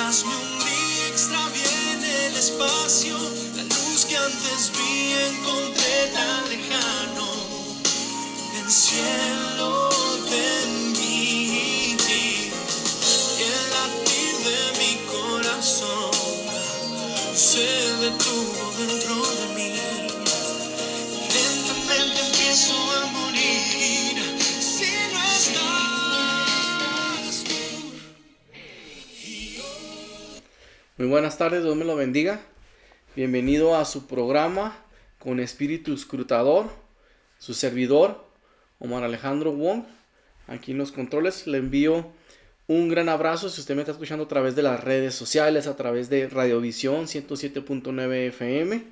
Hazme un día extravié en el espacio, la luz que antes vi encontré tan lejano, el cielo de mí, y el latir de mi corazón se detuvo dentro de mí. Lentamente empiezo a morir si no estás tú. Muy buenas tardes, Dios me lo bendiga. Bienvenido a su programa con espíritu escrutador, su servidor, Omar Alejandro Wong. Aquí en los controles le envío un gran abrazo si usted me está escuchando a través de las redes sociales, a través de Radiovisión 107.9 FM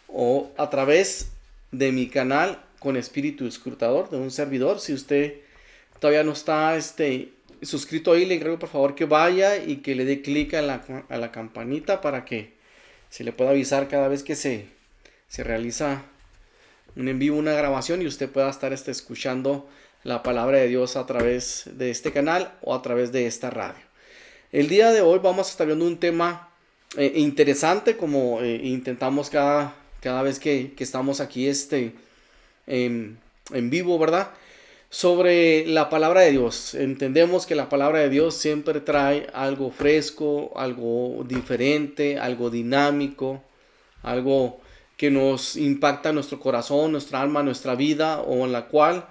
o a través de mi canal con espíritu escrutador de un servidor. Si usted todavía no está suscrito ahí, le encargo por favor que vaya y que le dé clic a la campanita para que se le pueda avisar cada vez que se realiza un en vivo, una grabación, y usted pueda estar escuchando la palabra de Dios a través de este canal o a través de esta radio. El día de hoy vamos a estar viendo un tema interesante, como intentamos cada vez que estamos aquí en vivo, ¿verdad? Sobre la palabra de Dios. Entendemos que la palabra de Dios siempre trae algo fresco, algo diferente, algo dinámico, algo que nos impacta nuestro corazón, nuestra alma, nuestra vida, o en la cual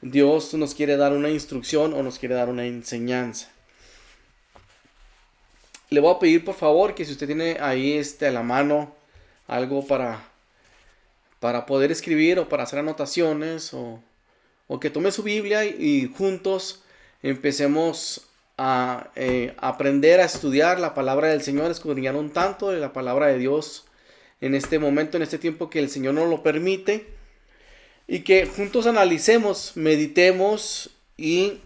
Dios nos quiere dar una instrucción o nos quiere dar una enseñanza. Le voy a pedir por favor que si usted tiene ahí a la mano algo para poder escribir o para hacer anotaciones, o que tome su Biblia y juntos empecemos a aprender a estudiar la palabra del Señor, escudriñar un tanto de la palabra de Dios en este momento, en este tiempo que el Señor nos lo permite, y que juntos analicemos, meditemos y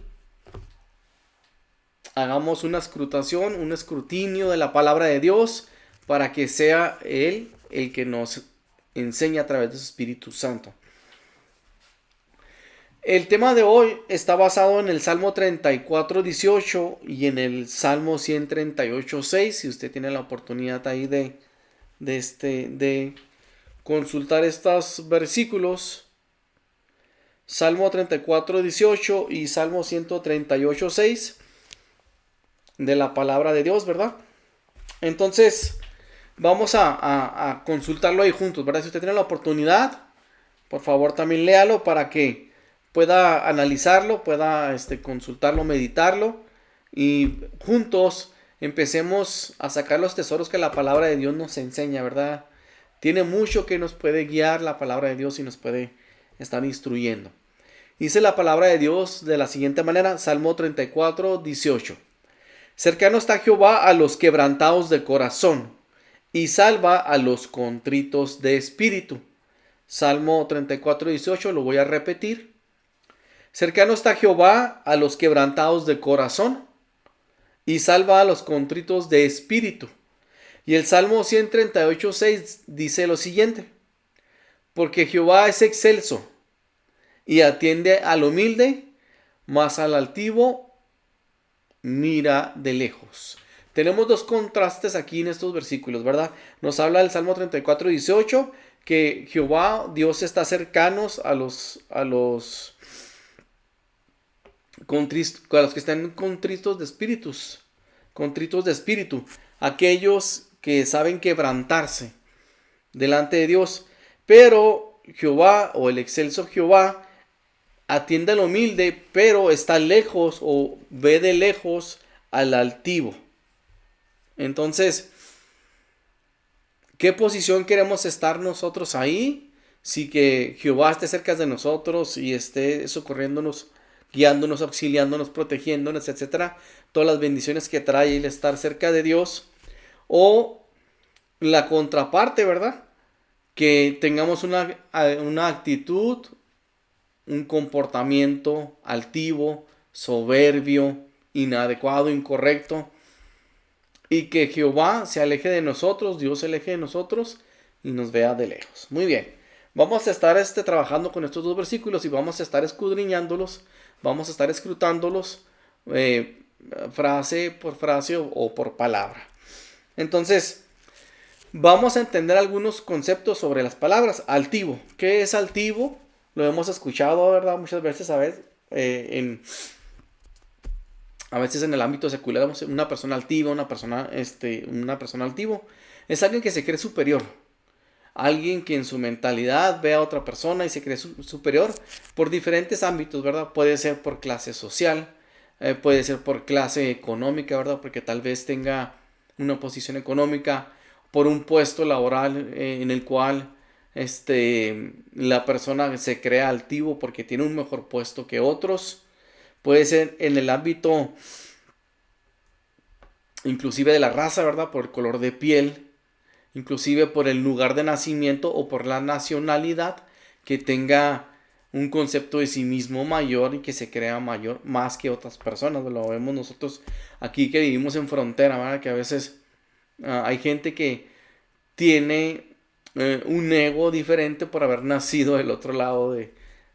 hagamos una escrutación, un escrutinio de la palabra de Dios para que sea Él el que nos enseñe a través de su Espíritu Santo. El tema de hoy está basado en el Salmo 34:18 y en el Salmo 138:6. Si usted tiene la oportunidad ahí de consultar estos versículos, Salmo 34:18 y Salmo 138:6 de la palabra de Dios, ¿verdad? Entonces vamos a consultarlo ahí juntos, ¿verdad? Si usted tiene la oportunidad, por favor también léalo para que pueda analizarlo, pueda consultarlo, meditarlo, y juntos empecemos a sacar los tesoros que la palabra de Dios nos enseña, ¿verdad? Tiene mucho que nos puede guiar la palabra de Dios y nos puede estar instruyendo. Dice la palabra de Dios de la siguiente manera, Salmo 34:18. Cercano está Jehová a los quebrantados de corazón, y salva a los contritos de espíritu. Salmo 34:18, lo voy a repetir. Cercano está Jehová a los quebrantados de corazón, y salva a los contritos de espíritu. Y el Salmo 138:6 dice lo siguiente: porque Jehová es excelso y atiende al humilde, mas al altivo mira de lejos. Tenemos dos contrastes aquí en estos versículos, ¿verdad? Nos habla el Salmo 34:18 que Jehová, Dios, está cercanos a los que están contritos de espíritu, aquellos que saben quebrantarse delante de Dios. Pero Jehová, o el excelso Jehová, atiende al humilde, pero está lejos o ve de lejos al altivo. Entonces, ¿qué posición queremos estar nosotros ahí? Si que Jehová esté cerca de nosotros y esté socorriéndonos, guiándonos, auxiliándonos, protegiéndonos, etcétera, todas las bendiciones que trae el estar cerca de Dios, o la contraparte, ¿verdad? Que tengamos una actitud, un comportamiento altivo, soberbio, inadecuado, incorrecto, y que Jehová se aleje de nosotros, Dios se aleje de nosotros y nos vea de lejos. Muy bien, vamos a estar trabajando con estos dos versículos y vamos a estar escudriñándolos, vamos a estar escrutándolos frase por frase o por palabra. Entonces, vamos a entender algunos conceptos sobre las palabras. Altivo. ¿Qué es altivo? Lo hemos escuchado, ¿verdad? Muchas veces, a veces en el ámbito secular, una persona altiva, una persona altivo. Es alguien que se cree superior. Alguien que en su mentalidad ve a otra persona y se cree superior por diferentes ámbitos, ¿verdad? Puede ser por clase social, puede ser por clase económica, ¿verdad? Porque tal vez tenga una posición económica, por un puesto laboral en el cual la persona se crea altivo porque tiene un mejor puesto que otros. Puede ser en el ámbito inclusive de la raza, ¿verdad? Por el color de piel, inclusive por el lugar de nacimiento o por la nacionalidad, que tenga un concepto de sí mismo mayor y que se crea mayor más que otras personas. Lo vemos nosotros aquí que vivimos en frontera, ¿verdad? Que a veces hay gente que tiene un ego diferente por haber nacido del otro lado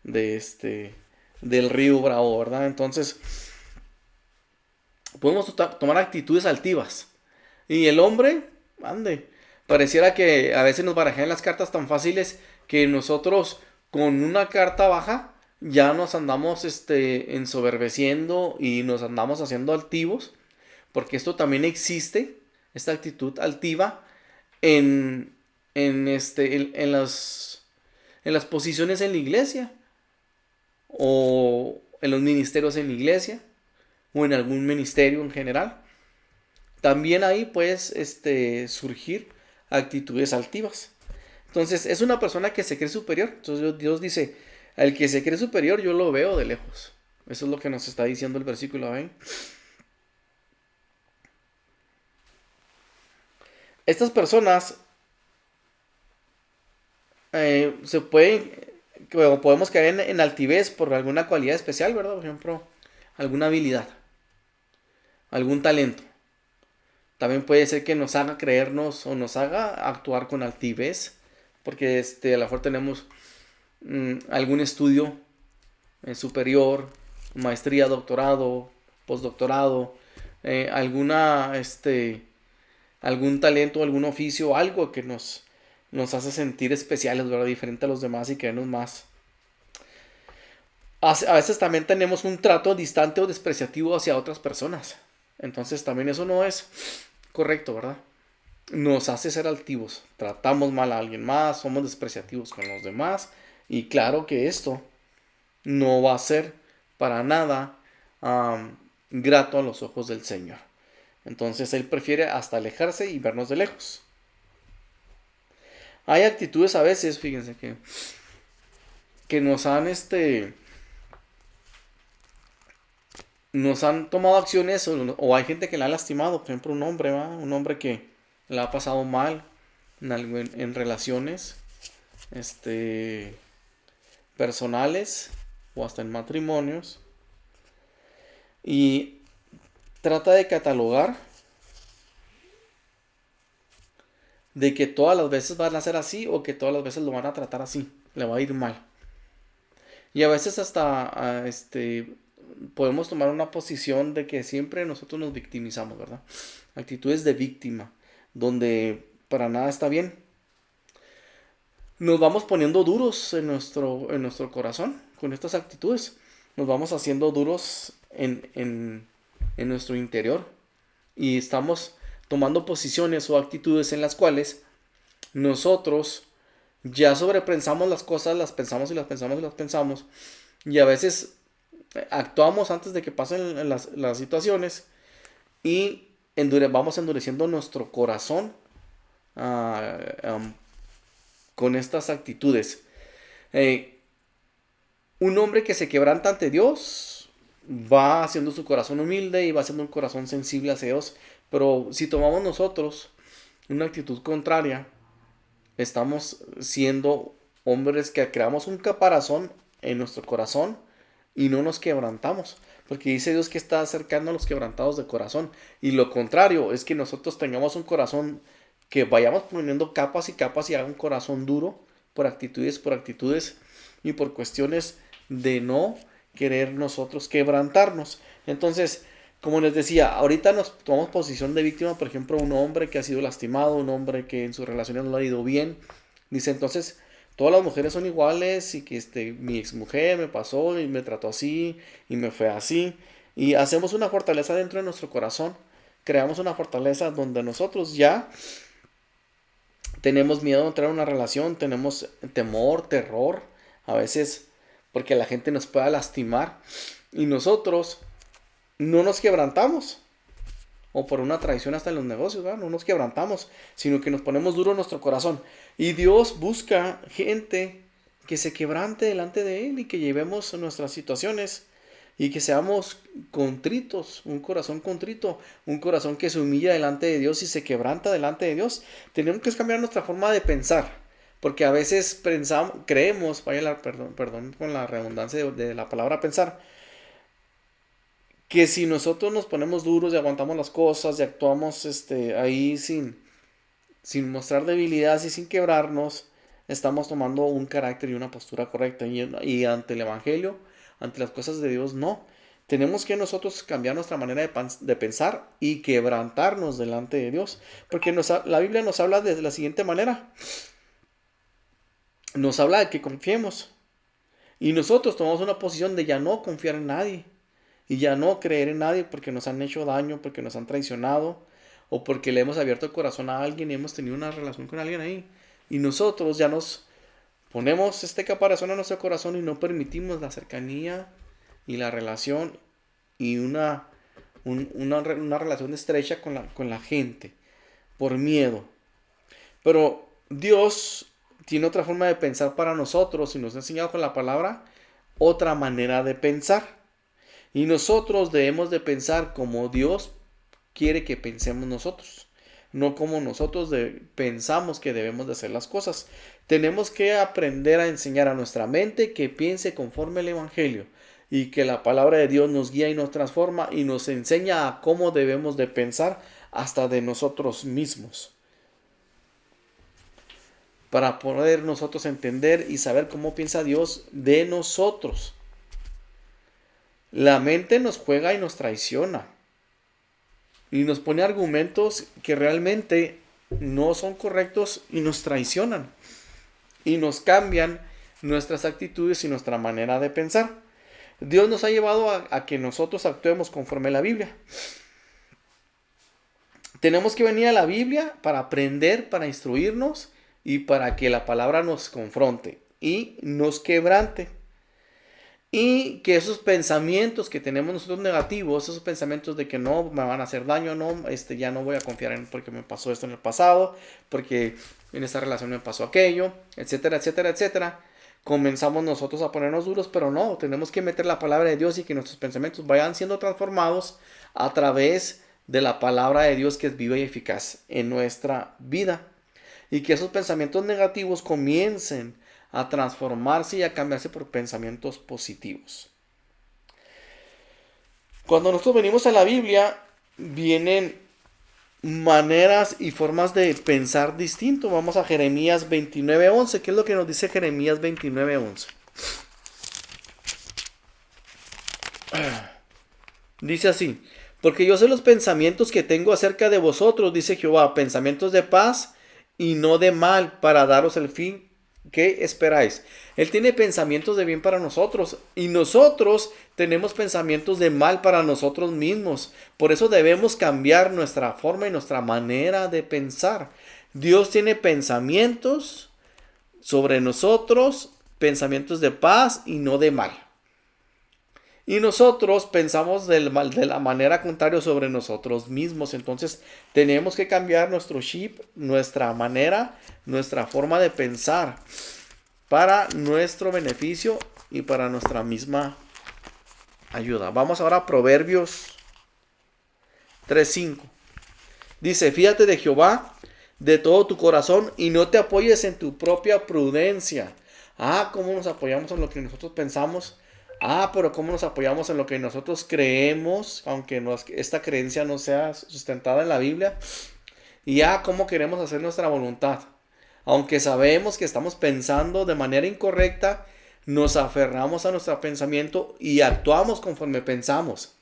del río Bravo, ¿verdad? Entonces podemos tomar actitudes altivas. Y el hombre, ande, pareciera que a veces nos barajan las cartas tan fáciles que nosotros con una carta baja ya nos andamos ensoberbeciendo y nos andamos haciendo altivos, porque esto también existe, esta actitud altiva en las posiciones en la iglesia o en los ministerios en la iglesia o en algún ministerio en general. También ahí puedes surgir actitudes altivas. Entonces es una persona que se cree superior. Entonces Dios dice, al que se cree superior yo lo veo de lejos. Eso es lo que nos está diciendo el versículo. ¿Ven? Estas personas podemos caer en altivez por alguna cualidad especial, ¿verdad? Por ejemplo, alguna habilidad, algún talento. También puede ser que nos haga creernos o nos haga actuar con altivez, porque a lo mejor tenemos algún estudio superior, maestría, doctorado, postdoctorado, algún talento, algún oficio, algo que nos hace sentir especiales, ¿verdad? Diferente a los demás y creernos más. A veces también tenemos un trato distante o despreciativo hacia otras personas. Entonces también eso no es correcto, ¿verdad? Nos hace ser altivos. Tratamos mal a alguien más, somos despreciativos con los demás. Y claro que esto no va a ser para nada grato a los ojos del Señor. Entonces Él prefiere hasta alejarse y vernos de lejos. Hay actitudes a veces, fíjense, que nos han tomado acciones o hay gente que la ha lastimado. Por ejemplo, un hombre que la ha pasado mal en relaciones personales o hasta en matrimonios, y trata de catalogar de que todas las veces van a ser así o que todas las veces lo van a tratar así, le va a ir mal. Y a veces hasta podemos tomar una posición de que siempre nosotros nos victimizamos, ¿verdad? Actitudes de víctima, donde para nada está bien. Nos vamos poniendo duros en nuestro corazón con estas actitudes. Nos vamos haciendo duros en nuestro interior. Y estamos tomando posiciones o actitudes en las cuales nosotros ya sobrepensamos las cosas, las pensamos y las pensamos y las pensamos. Y a veces actuamos antes de que pasen las situaciones y vamos endureciendo nuestro corazón con estas actitudes. Un hombre que se quebranta ante Dios va haciendo su corazón humilde y va haciendo un corazón sensible hacia Dios. Pero si tomamos nosotros una actitud contraria, estamos siendo hombres que creamos un caparazón en nuestro corazón y no nos quebrantamos. Porque dice Dios que está acercando a los quebrantados de corazón. Y lo contrario es que nosotros tengamos un corazón que vayamos poniendo capas y capas y haga un corazón duro por actitudes y por cuestiones de no querer nosotros quebrantarnos. Entonces, como les decía, ahorita nos tomamos posición de víctima, por ejemplo, un hombre que ha sido lastimado, un hombre que en sus relaciones no le ha ido bien. Dice entonces, todas las mujeres son iguales y que mi exmujer me pasó y me trató así y me fue así. Y hacemos una fortaleza dentro de nuestro corazón. Creamos una fortaleza donde nosotros ya tenemos miedo de entrar en una relación, tenemos temor, terror, a veces porque la gente nos pueda lastimar. Y nosotros no nos quebrantamos. O por una traición hasta en los negocios, ¿verdad? No nos quebrantamos, sino que nos ponemos duro en nuestro corazón. Y Dios busca gente que se quebrante delante de Él y que llevemos nuestras situaciones y que seamos contritos, un corazón contrito, un corazón que se humilla delante de Dios y se quebranta delante de Dios. Tenemos que cambiar nuestra forma de pensar, porque a veces pensamos, creemos, perdón con la redundancia de la palabra pensar, que si nosotros nos ponemos duros y aguantamos las cosas y actuamos ahí sin mostrar debilidad y sin quebrarnos, estamos tomando un carácter y una postura correcta. Y ante el Evangelio, ante las cosas de Dios, no. Tenemos que nosotros cambiar nuestra manera de pensar y quebrantarnos delante de Dios. Porque la Biblia nos habla de la siguiente manera. Nos habla de que confiemos. Y nosotros tomamos una posición de ya no confiar en nadie. Y ya no creer en nadie porque nos han hecho daño, porque nos han traicionado, o porque le hemos abierto el corazón a alguien y hemos tenido una relación con alguien ahí. Y nosotros ya nos ponemos este caparazón a nuestro corazón y no permitimos la cercanía y la relación y una relación estrecha con la gente, por miedo. Pero Dios tiene otra forma de pensar para nosotros y nos ha enseñado con la palabra otra manera de pensar. Y nosotros debemos de pensar como Dios quiere que pensemos nosotros, no como nosotros pensamos que debemos de hacer las cosas. Tenemos que aprender a enseñar a nuestra mente que piense conforme al Evangelio y que la palabra de Dios nos guía y nos transforma y nos enseña a cómo debemos de pensar hasta de nosotros mismos, para poder nosotros entender y saber cómo piensa Dios de nosotros. La mente nos juega y nos traiciona. Y nos pone argumentos que realmente no son correctos y nos traicionan. Y nos cambian nuestras actitudes y nuestra manera de pensar. Dios nos ha llevado a que nosotros actuemos conforme a la Biblia. Tenemos que venir a la Biblia para aprender, para instruirnos y para que la palabra nos confronte y nos quebrante. Y que esos pensamientos que tenemos nosotros negativos, esos pensamientos de que no me van a hacer daño, no, ya no voy a confiar en porque me pasó esto en el pasado, porque en esta relación me pasó aquello, etcétera, etcétera, etcétera. Comenzamos nosotros a ponernos duros, pero no, tenemos que meter la palabra de Dios y que nuestros pensamientos vayan siendo transformados a través de la palabra de Dios que es viva y eficaz en nuestra vida. Y que esos pensamientos negativos comiencen a transformarse y a cambiarse por pensamientos positivos. Cuando nosotros venimos a la Biblia, vienen maneras y formas de pensar distinto. Vamos a Jeremías 29:11. ¿Qué es lo que nos dice Jeremías 29:11? Dice así: porque yo sé los pensamientos que tengo acerca de vosotros, dice Jehová, pensamientos de paz y no de mal, para daros el fin ¿qué esperáis? Él tiene pensamientos de bien para nosotros y nosotros tenemos pensamientos de mal para nosotros mismos. Por eso debemos cambiar nuestra forma y nuestra manera de pensar. Dios tiene pensamientos sobre nosotros, pensamientos de paz y no de mal. Y nosotros pensamos de la manera contraria sobre nosotros mismos. Entonces tenemos que cambiar nuestro chip, nuestra manera, nuestra forma de pensar para nuestro beneficio y para nuestra misma ayuda. Vamos ahora a Proverbios 3:5. Dice: fíjate de Jehová de todo tu corazón y no te apoyes en tu propia prudencia. ¿Cómo nos apoyamos en lo que nosotros pensamos? Pero ¿cómo nos apoyamos en lo que nosotros creemos, aunque esta creencia no sea sustentada en la Biblia? Y ¿cómo queremos hacer nuestra voluntad? Aunque sabemos que estamos pensando de manera incorrecta, nos aferramos a nuestro pensamiento y actuamos conforme pensamos.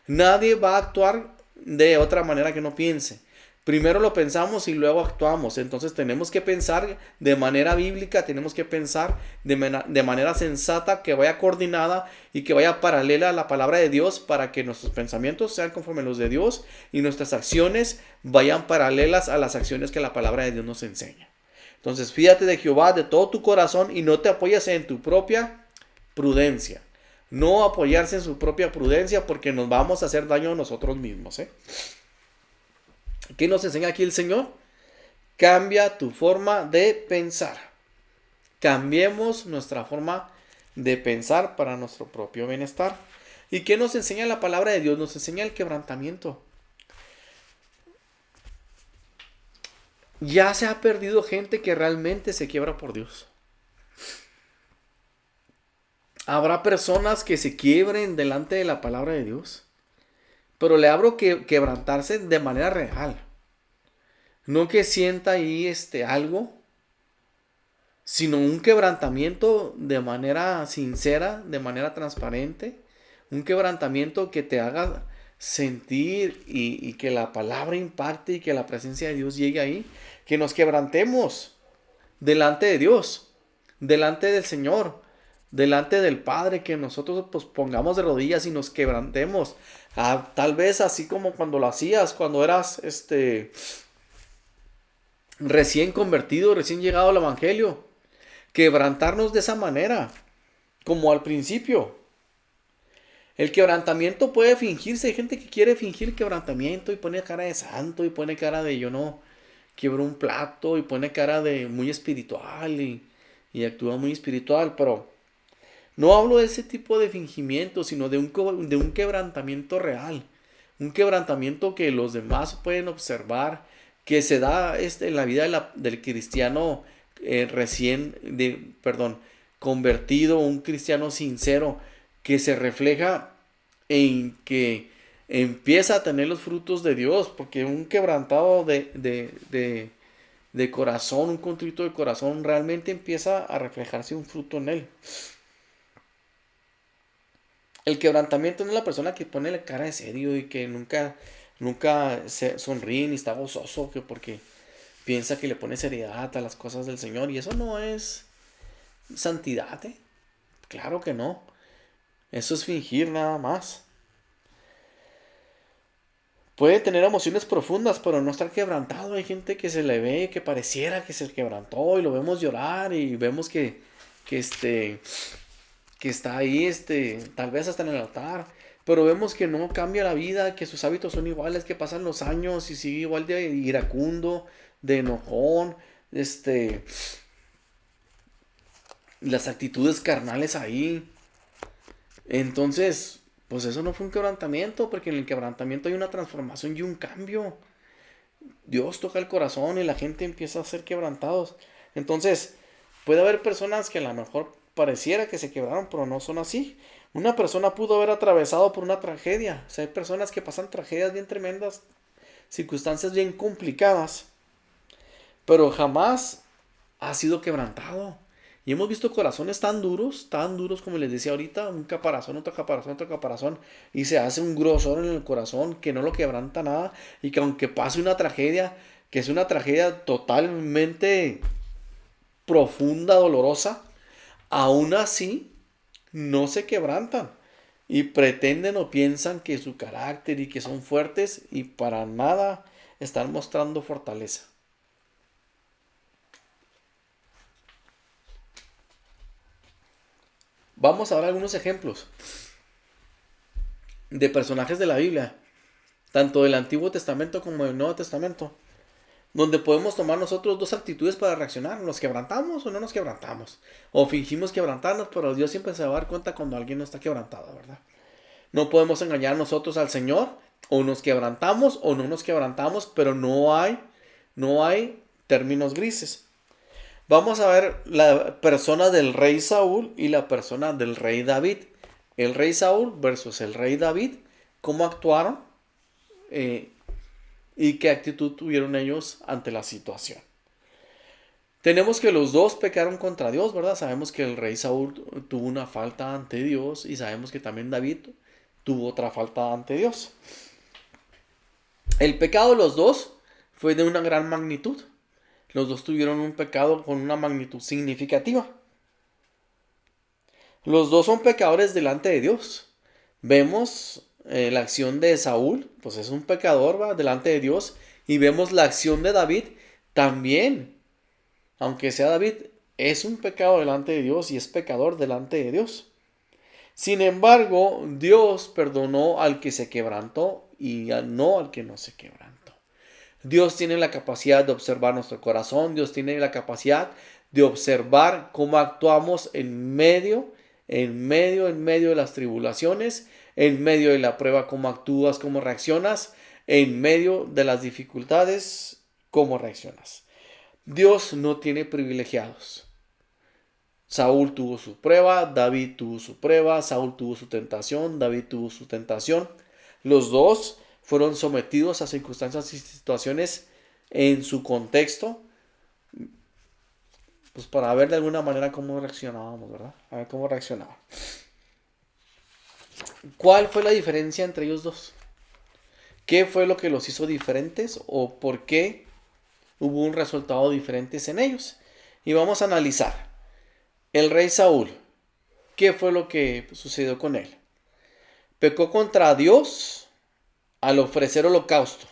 Nadie va a actuar de otra manera que no piense. Primero lo pensamos y luego actuamos. Entonces tenemos que pensar de manera bíblica, tenemos que pensar de manera sensata, que vaya coordinada y que vaya paralela a la palabra de Dios, para que nuestros pensamientos sean conforme a los de Dios y nuestras acciones vayan paralelas a las acciones que la palabra de Dios nos enseña. Entonces fíjate de Jehová de todo tu corazón y no te apoyes en tu propia prudencia. No apoyarse en su propia prudencia, porque nos vamos a hacer daño a nosotros mismos, ¿eh? ¿Qué nos enseña aquí el Señor? Cambia tu forma de pensar. Cambiemos nuestra forma de pensar para nuestro propio bienestar. ¿Y qué nos enseña la palabra de Dios? Nos enseña el quebrantamiento. Ya se ha perdido gente que realmente se quiebra por Dios. Habrá personas que se quiebren delante de la palabra de Dios, pero le hablo que quebrantarse de manera real. No que sienta ahí algo, sino un quebrantamiento de manera sincera, de manera transparente. Un quebrantamiento que te haga sentir y que la palabra impacte y que la presencia de Dios llegue ahí. Que nos quebrantemos delante de Dios, delante del Señor, delante del Padre, que nosotros pues pongamos de rodillas y nos quebrantemos. Tal vez así como cuando lo hacías, cuando eras recién convertido, recién llegado al evangelio. Quebrantarnos de esa manera, como al principio. El quebrantamiento puede fingirse. Hay gente que quiere fingir quebrantamiento y pone cara de santo y pone cara de yo no quiebro un plato y pone cara de muy espiritual y actúa muy espiritual, pero no hablo de ese tipo de fingimiento, sino de un quebrantamiento real. Un quebrantamiento que los demás pueden observar, que se da en la vida del cristiano convertido, un cristiano sincero, que se refleja en que empieza a tener los frutos de Dios, porque un quebrantado de corazón, un contrito de corazón, realmente empieza a reflejarse un fruto en él. El quebrantamiento no es la persona que pone la cara de serio y que nunca se sonríe ni está gozoso, que porque piensa que le pone seriedad a las cosas del Señor, y eso no es santidad, ¿eh? Claro que no. Eso es fingir nada más. Puede tener emociones profundas, pero no estar quebrantado. Hay gente que se le ve que pareciera que se quebrantó y lo vemos llorar y vemos que está ahí, tal vez hasta en el altar, pero vemos que no cambia la vida, que sus hábitos son iguales, que pasan los años y sigue igual de iracundo, de enojón, las actitudes carnales ahí. Entonces, pues eso no fue un quebrantamiento, porque en el quebrantamiento hay una transformación y un cambio. Dios toca el corazón y la gente empieza a ser quebrantados. Entonces, puede haber personas que a lo mejor pareciera que se quebraron, pero no son así. Una persona pudo haber atravesado por una tragedia. O sea, hay personas que pasan tragedias bien tremendas, circunstancias bien complicadas, pero jamás ha sido quebrantado. Y hemos visto corazones tan duros como les decía ahorita, un caparazón, otro caparazón, otro caparazón, y se hace un grosor en el corazón que no lo quebranta nada, y que aunque pase una tragedia, que es una tragedia totalmente profunda, dolorosa, aún así no se quebrantan y pretenden o piensan que su carácter y que son fuertes, y para nada están mostrando fortaleza. Vamos a ver algunos ejemplos de personajes de la Biblia, tanto del Antiguo Testamento como del Nuevo Testamento, donde podemos tomar nosotros dos actitudes para reaccionar. ¿Nos quebrantamos o no nos quebrantamos? O fingimos quebrantarnos, pero Dios siempre se va a dar cuenta cuando alguien no está quebrantado, ¿verdad? No podemos engañar nosotros al Señor. O nos quebrantamos o no nos quebrantamos, pero no hay términos grises. Vamos a ver la persona del rey Saúl y la persona del rey David. El rey Saúl versus el rey David. ¿Cómo actuaron? Y qué actitud tuvieron ellos ante la situación. Tenemos que los dos pecaron contra Dios, ¿verdad? Sabemos que el rey Saúl tuvo una falta ante Dios, y sabemos que también David tuvo otra falta ante Dios. El pecado de los dos fue de una gran magnitud. Los dos tuvieron un pecado con una magnitud significativa. Los dos son pecadores delante de Dios. Vemos la acción de Saúl, pues es un pecador, ¿va?, delante de Dios. Y vemos la acción de David también. Aunque sea David, es un pecado delante de Dios y es pecador delante de Dios. Sin embargo, Dios perdonó al que se quebrantó y no al que no se quebrantó. Dios tiene la capacidad de observar nuestro corazón. Dios tiene la capacidad de observar cómo actuamos en medio de las tribulaciones, en medio de la prueba, cómo actúas, cómo reaccionas, en medio de las dificultades, cómo reaccionas. Dios no tiene privilegiados. Saúl tuvo su prueba, David tuvo su prueba, Saúl tuvo su tentación, David tuvo su tentación. Los dos fueron sometidos a circunstancias y situaciones en su contexto, pues para ver de alguna manera cómo reaccionábamos, ¿verdad? A ver cómo reaccionaba. ¿Cuál fue la diferencia entre ellos dos? ¿Qué fue lo que los hizo diferentes o por qué hubo un resultado diferente en ellos? Y vamos a analizar. El rey Saúl, ¿qué fue lo que sucedió con él? Pecó contra Dios al ofrecer holocausto.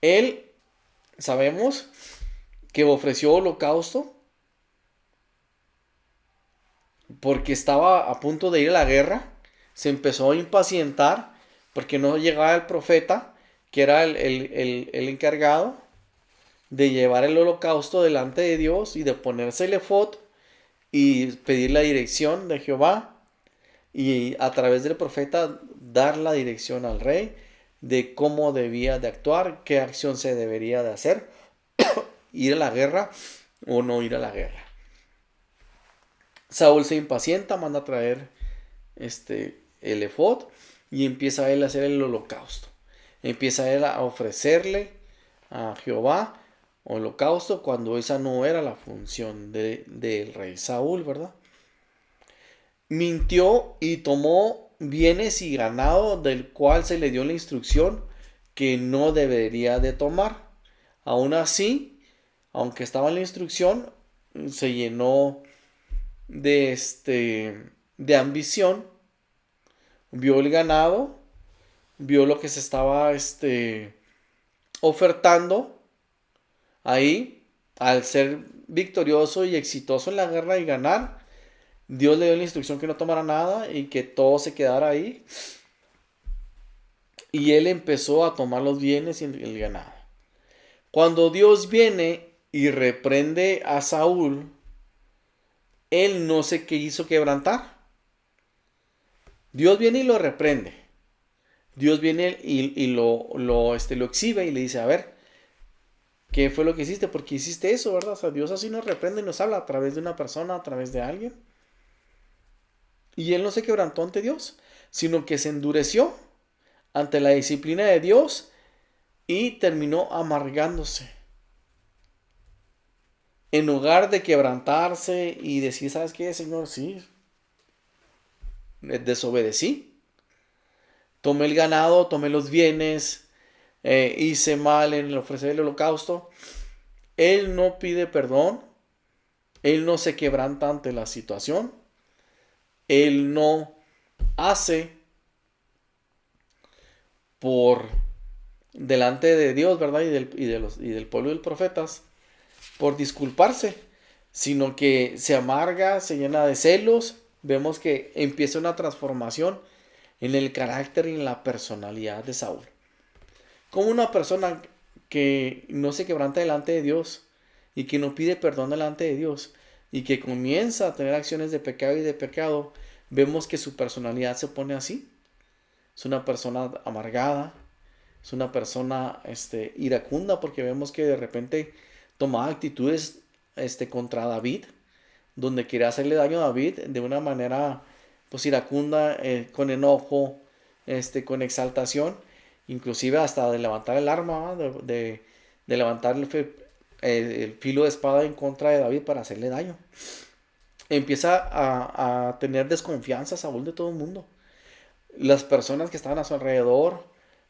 Él, sabemos que ofreció holocausto porque estaba a punto de ir a la guerra. Se empezó a impacientar porque no llegaba el profeta, que era el encargado de llevar el holocausto delante de Dios y de ponerse el efod y pedir la dirección de Jehová y a través del profeta dar la dirección al rey de cómo debía de actuar, qué acción se debería de hacer, ir a la guerra o no ir a la guerra. Saúl se impacienta, manda a traer el efod y empieza él a hacer el holocausto. Empieza él a ofrecerle a Jehová holocausto cuando esa no era la función del rey Saúl, ¿verdad? Mintió y tomó bienes y ganado del cual se le dio la instrucción que no debería de tomar. Aún así, aunque estaba en la instrucción, se llenó de ambición, vio el ganado, vio lo que se estaba ofertando ahí. Al ser victorioso y exitoso en la guerra y ganar, Dios le dio la instrucción que no tomara nada y que todo se quedara ahí. Y él empezó a tomar los bienes y el ganado. Cuando Dios viene y reprende a Saúl, él no se quiso quebrantar. Dios viene y lo reprende. Dios viene y lo exhibe y le dice, a ver, ¿qué fue lo que hiciste? ¿Por qué hiciste eso, verdad? O sea, Dios así nos reprende y nos habla a través de una persona, a través de alguien. Y él no se quebrantó ante Dios, sino que se endureció ante la disciplina de Dios y terminó amargándose. En lugar de quebrantarse y decir, ¿sabes qué, Señor? Sí, desobedecí. Tomé el ganado, tomé los bienes, hice mal en ofrecer el holocausto. Él no pide perdón. Él no se quebranta ante la situación. Él no hace por delante de Dios, ¿verdad? Y del pueblo y de los profetas, por disculparse, sino que se amarga, se llena de celos. Vemos que empieza una transformación en el carácter y en la personalidad de Saúl. Como una persona que no se quebranta delante de Dios y que no pide perdón delante de Dios y que comienza a tener acciones de pecado, vemos que su personalidad se pone así. Es una persona amargada, es una persona iracunda, porque vemos que de repente tomaba actitudes contra David, donde quería hacerle daño a David de una manera pues iracunda, con enojo, con exaltación, inclusive hasta de levantar el arma, de levantar el filo de espada en contra de David para hacerle daño. Empieza a tener desconfianza Saúl de todo el mundo. las personas que estaban a su alrededor,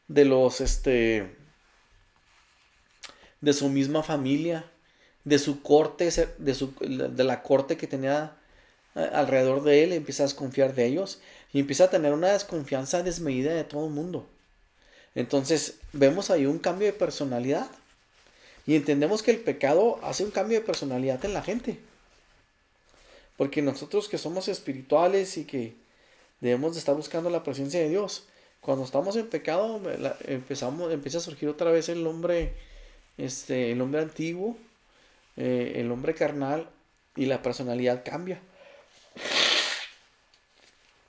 de los, de su misma familia, de su corte, de la corte que tenía alrededor de él, empieza a desconfiar de ellos y empieza a tener una desconfianza desmedida de todo el mundo. Entonces vemos ahí un cambio de personalidad y entendemos que el pecado hace un cambio de personalidad en la gente. Porque nosotros que somos espirituales y que debemos de estar buscando la presencia de Dios, cuando estamos en pecado empieza a surgir otra vez el hombre antiguo, el hombre carnal, y la personalidad cambia.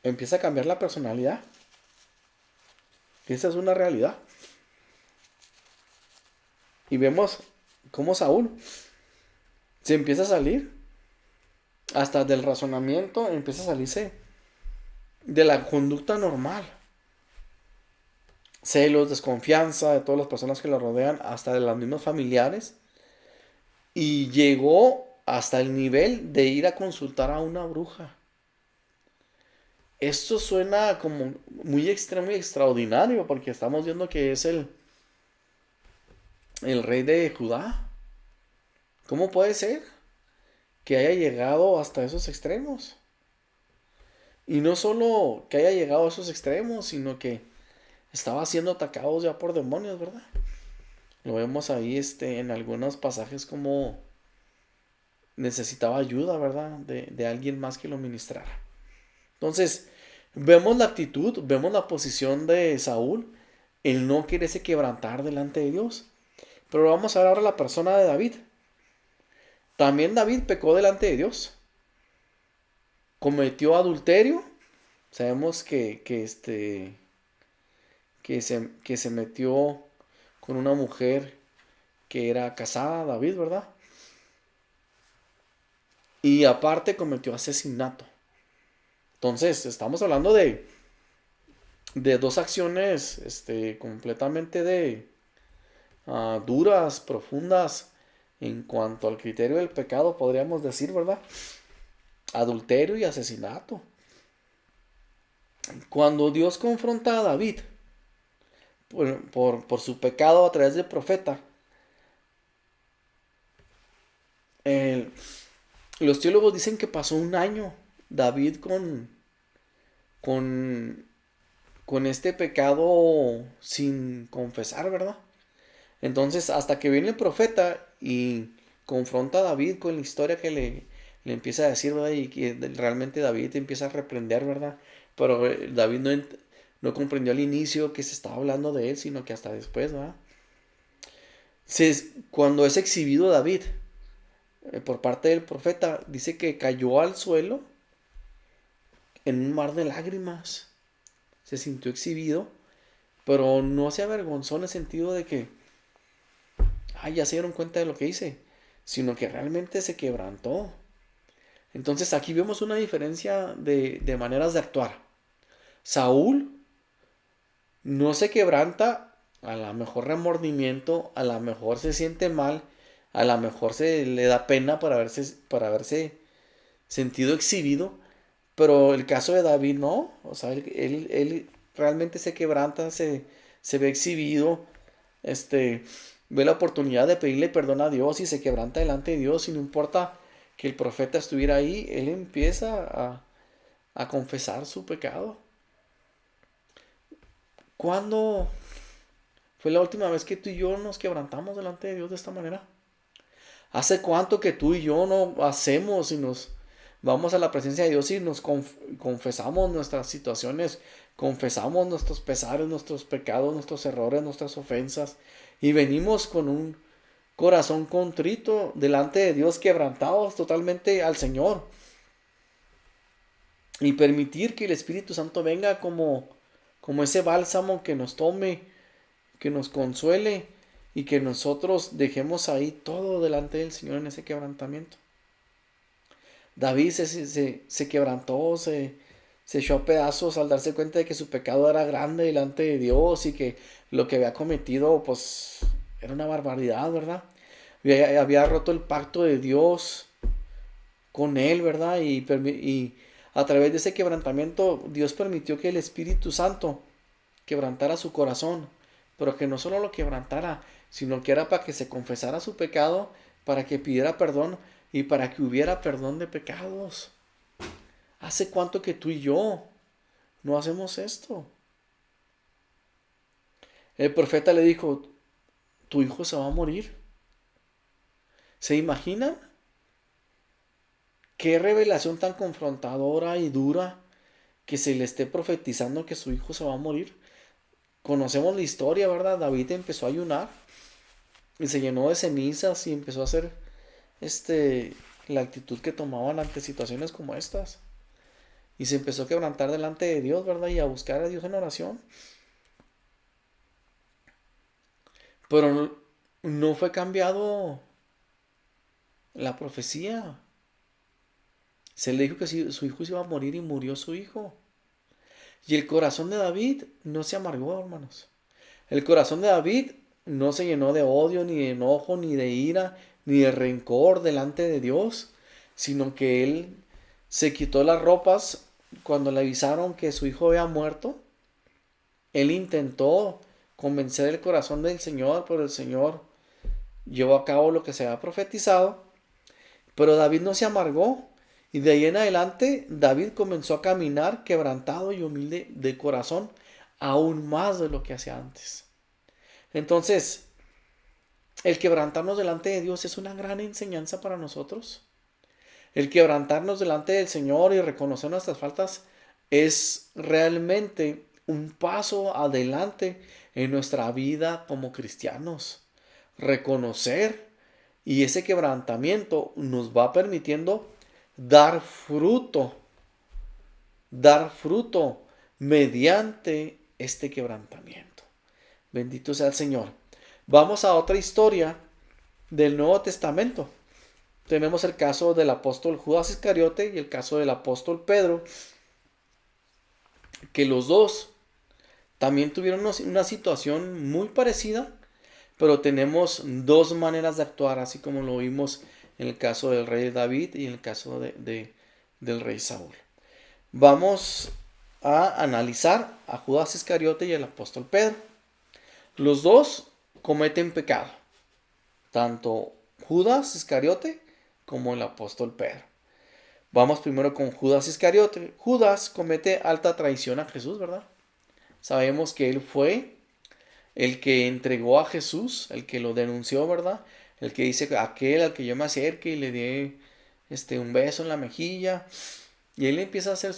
Empieza a cambiar la personalidad. Esa es una realidad. Y vemos cómo Saúl se empieza a salir hasta del razonamiento, empieza a salirse de la conducta normal. Celos, desconfianza de todas las personas que lo rodean, hasta de los mismos familiares. Y llegó hasta el nivel de ir a consultar a una bruja. Esto suena como muy extremo y extraordinario, porque estamos viendo que es el rey de Judá. ¿Cómo puede ser que haya llegado hasta esos extremos? Y no solo que haya llegado a esos extremos, sino que estaba siendo atacado ya por demonios, ¿verdad? Lo vemos ahí en algunos pasajes como necesitaba ayuda, ¿verdad? De alguien más que lo ministrara. Entonces, vemos la actitud, vemos la posición de Saúl. Él no quererse quebrantar delante de Dios. Pero vamos a ver ahora la persona de David. También David pecó delante de Dios. Cometió adulterio. Sabemos que se metió con una mujer que era casada, David, ¿verdad? Y aparte cometió asesinato. Entonces, estamos hablando de dos acciones completamente duras, profundas, en cuanto al criterio del pecado, podríamos decir, ¿verdad? Adulterio y asesinato. Cuando Dios confronta a David por su pecado a través del profeta, los teólogos dicen que pasó un año David con este pecado sin confesar, ¿verdad? Entonces, hasta que viene el profeta y confronta a David con la historia que le empieza a decir, ¿verdad? Y que realmente David empieza a reprender, ¿verdad? Pero David no comprendió al inicio que se estaba hablando de él, sino que hasta después, ¿verdad? Cuando es exhibido David por parte del profeta, dice que cayó al suelo en un mar de lágrimas. Se sintió exhibido, pero no se avergonzó en el sentido de que ya se dieron cuenta de lo que hice, sino que realmente se quebrantó. Entonces aquí vemos una diferencia de maneras de actuar. Saúl no se quebranta, a lo mejor remordimiento, a lo mejor se siente mal, a lo mejor se le da pena para haberse sentido exhibido, pero el caso de David no. O sea, él realmente se quebranta, se ve exhibido, ve la oportunidad de pedirle perdón a Dios y se quebranta delante de Dios, y no importa que el profeta estuviera ahí, él empieza a confesar su pecado. ¿Cuándo fue la última vez que tú y yo nos quebrantamos delante de Dios de esta manera? ¿Hace cuánto que tú y yo no hacemos y nos vamos a la presencia de Dios y nos confesamos nuestras situaciones, confesamos nuestros pesares, nuestros pecados, nuestros errores, nuestras ofensas, y venimos con un corazón contrito delante de Dios, quebrantados totalmente al Señor, y permitir que el Espíritu Santo venga como ese bálsamo que nos tome, que nos consuele, y que nosotros dejemos ahí todo delante del Señor en ese quebrantamiento? David se quebrantó, se echó a pedazos al darse cuenta de que su pecado era grande delante de Dios, y que lo que había cometido pues era una barbaridad, ¿verdad? Había roto el pacto de Dios con él, ¿verdad? Y A través de ese quebrantamiento, Dios permitió que el Espíritu Santo quebrantara su corazón, pero que no solo lo quebrantara, sino que era para que se confesara su pecado, para que pidiera perdón y para que hubiera perdón de pecados. ¿Hace cuánto que tú y yo no hacemos esto? El profeta le dijo, tu hijo se va a morir. ¿Se imaginan? Qué revelación tan confrontadora y dura que se le esté profetizando que su hijo se va a morir. Conocemos la historia, ¿verdad? David empezó a ayunar y se llenó de cenizas y empezó a hacer la actitud que tomaban ante situaciones como estas. Y se empezó a quebrantar delante de Dios, ¿verdad? Y a buscar a Dios en oración. Pero no fue cambiado la profecía. Se le dijo que su hijo se iba a morir y murió su hijo. Y el corazón de David no se amargó, hermanos. El corazón de David no se llenó de odio, ni de enojo, ni de ira, ni de rencor delante de Dios, sino que él se quitó las ropas cuando le avisaron que su hijo había muerto. Él intentó convencer el corazón del Señor, pero el Señor llevó a cabo lo que se había profetizado. Pero David no se amargó. Y de ahí en adelante, David comenzó a caminar quebrantado y humilde de corazón, aún más de lo que hacía antes. Entonces, el quebrantarnos delante de Dios es una gran enseñanza para nosotros. El quebrantarnos delante del Señor y reconocer nuestras faltas es realmente un paso adelante en nuestra vida como cristianos. Reconocer, y ese quebrantamiento nos va permitiendo dar fruto mediante este quebrantamiento. Bendito sea el Señor. Vamos a otra historia del Nuevo Testamento. Tenemos el caso del apóstol Judas Iscariote y el caso del apóstol Pedro, que los dos también tuvieron una situación muy parecida, pero tenemos dos maneras de actuar, así como lo vimos en el caso del rey David y en el caso del rey Saúl. Vamos a analizar a Judas Iscariote y al apóstol Pedro. Los dos cometen pecado, tanto Judas Iscariote como el apóstol Pedro. Vamos primero con Judas Iscariote. Judas comete alta traición a Jesús, ¿verdad? Sabemos que él fue el que entregó a Jesús, el que lo denunció, ¿verdad? El que dice aquel al que yo me acerque y le dé un beso en la mejilla. Y él empieza a hacer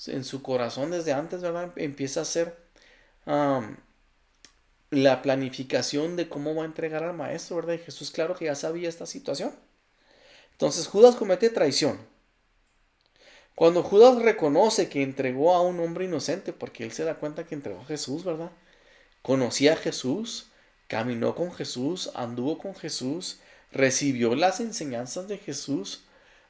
en su corazón desde antes, ¿verdad? Empieza a hacer la planificación de cómo va a entregar al maestro, ¿verdad? Y Jesús, claro que ya sabía esta situación. Entonces Judas comete traición. Cuando Judas reconoce que entregó a un hombre inocente, porque él se da cuenta que entregó a Jesús, ¿verdad? Conocía a Jesús, caminó con Jesús, anduvo con Jesús, recibió las enseñanzas de Jesús,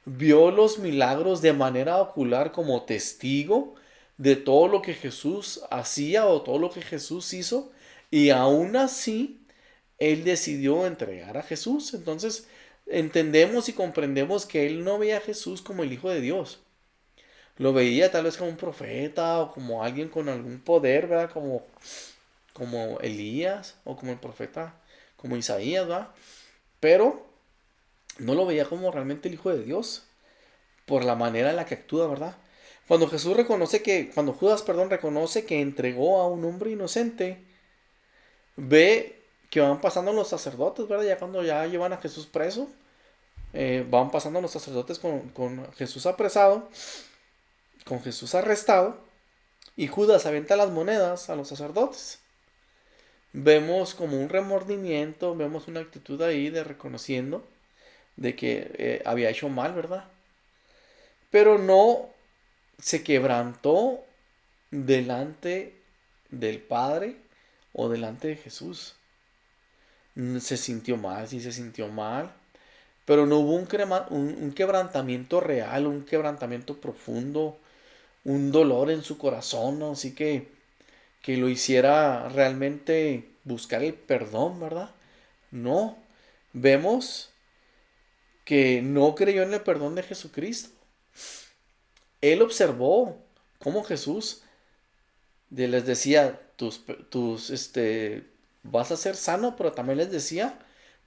vio los milagros de manera ocular como testigo de todo lo que Jesús hacía o todo lo que Jesús hizo, y aún así él decidió entregar a Jesús. Entonces entendemos y comprendemos que él no veía a Jesús como el Hijo de Dios. Lo veía tal vez como un profeta o como alguien con algún poder, ¿verdad? Como Elías o como el profeta, como Isaías, ¿verdad? Pero no lo veía como realmente el Hijo de Dios por la manera en la que actúa, ¿verdad? Cuando Judas, reconoce que entregó a un hombre inocente, ve que van pasando los sacerdotes, ¿verdad? Ya cuando ya llevan a Jesús preso, van pasando los sacerdotes con Jesús apresado, con Jesús arrestado, y Judas avienta las monedas a los sacerdotes. Vemos como un remordimiento, vemos una actitud ahí de reconociendo de que había hecho mal, ¿verdad? Pero no se quebrantó delante del Padre o delante de Jesús. Se sintió mal, sí se sintió mal, pero no hubo un quebrantamiento real, un quebrantamiento profundo, un dolor en su corazón, ¿no? Así que lo hiciera realmente buscar el perdón, ¿verdad? No, vemos que no creyó en el perdón de Jesucristo. Él observó cómo Jesús les decía, vas a ser sano, pero también les decía,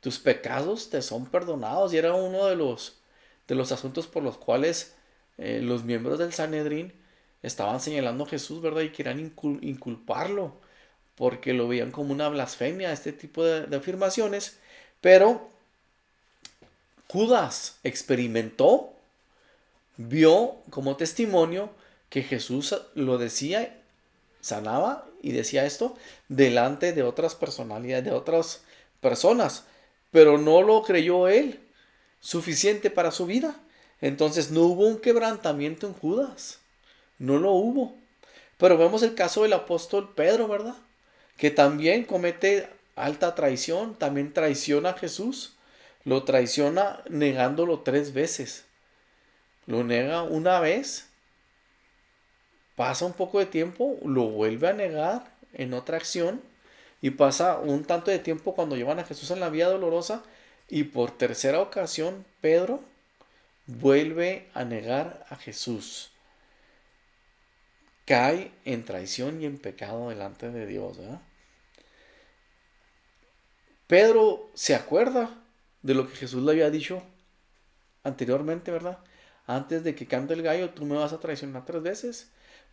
tus pecados te son perdonados. Y era uno de los asuntos por los cuales los miembros del Sanedrín estaban señalando a Jesús, ¿verdad? Y querían inculparlo, porque lo veían como una blasfemia, este tipo de afirmaciones. Pero Judas experimentó, vio como testimonio que Jesús lo decía, sanaba y decía esto delante de otras personalidades, de otras personas, pero no lo creyó él suficiente para su vida. Entonces no hubo un quebrantamiento en Judas, no lo hubo. Pero vemos el caso del apóstol Pedro, ¿verdad? Que también comete alta traición, también traiciona a Jesús, lo traiciona negándolo 3 veces. Lo nega una vez, pasa un poco de tiempo, lo vuelve a negar en otra acción y pasa un tanto de tiempo cuando llevan a Jesús en la vía dolorosa y por tercera ocasión Pedro vuelve a negar a Jesús. Cae en traición y en pecado delante de Dios, ¿verdad? Pedro se acuerda de lo que Jesús le había dicho anteriormente, ¿verdad? Antes de que cante el gallo, tú me vas a traicionar 3 veces.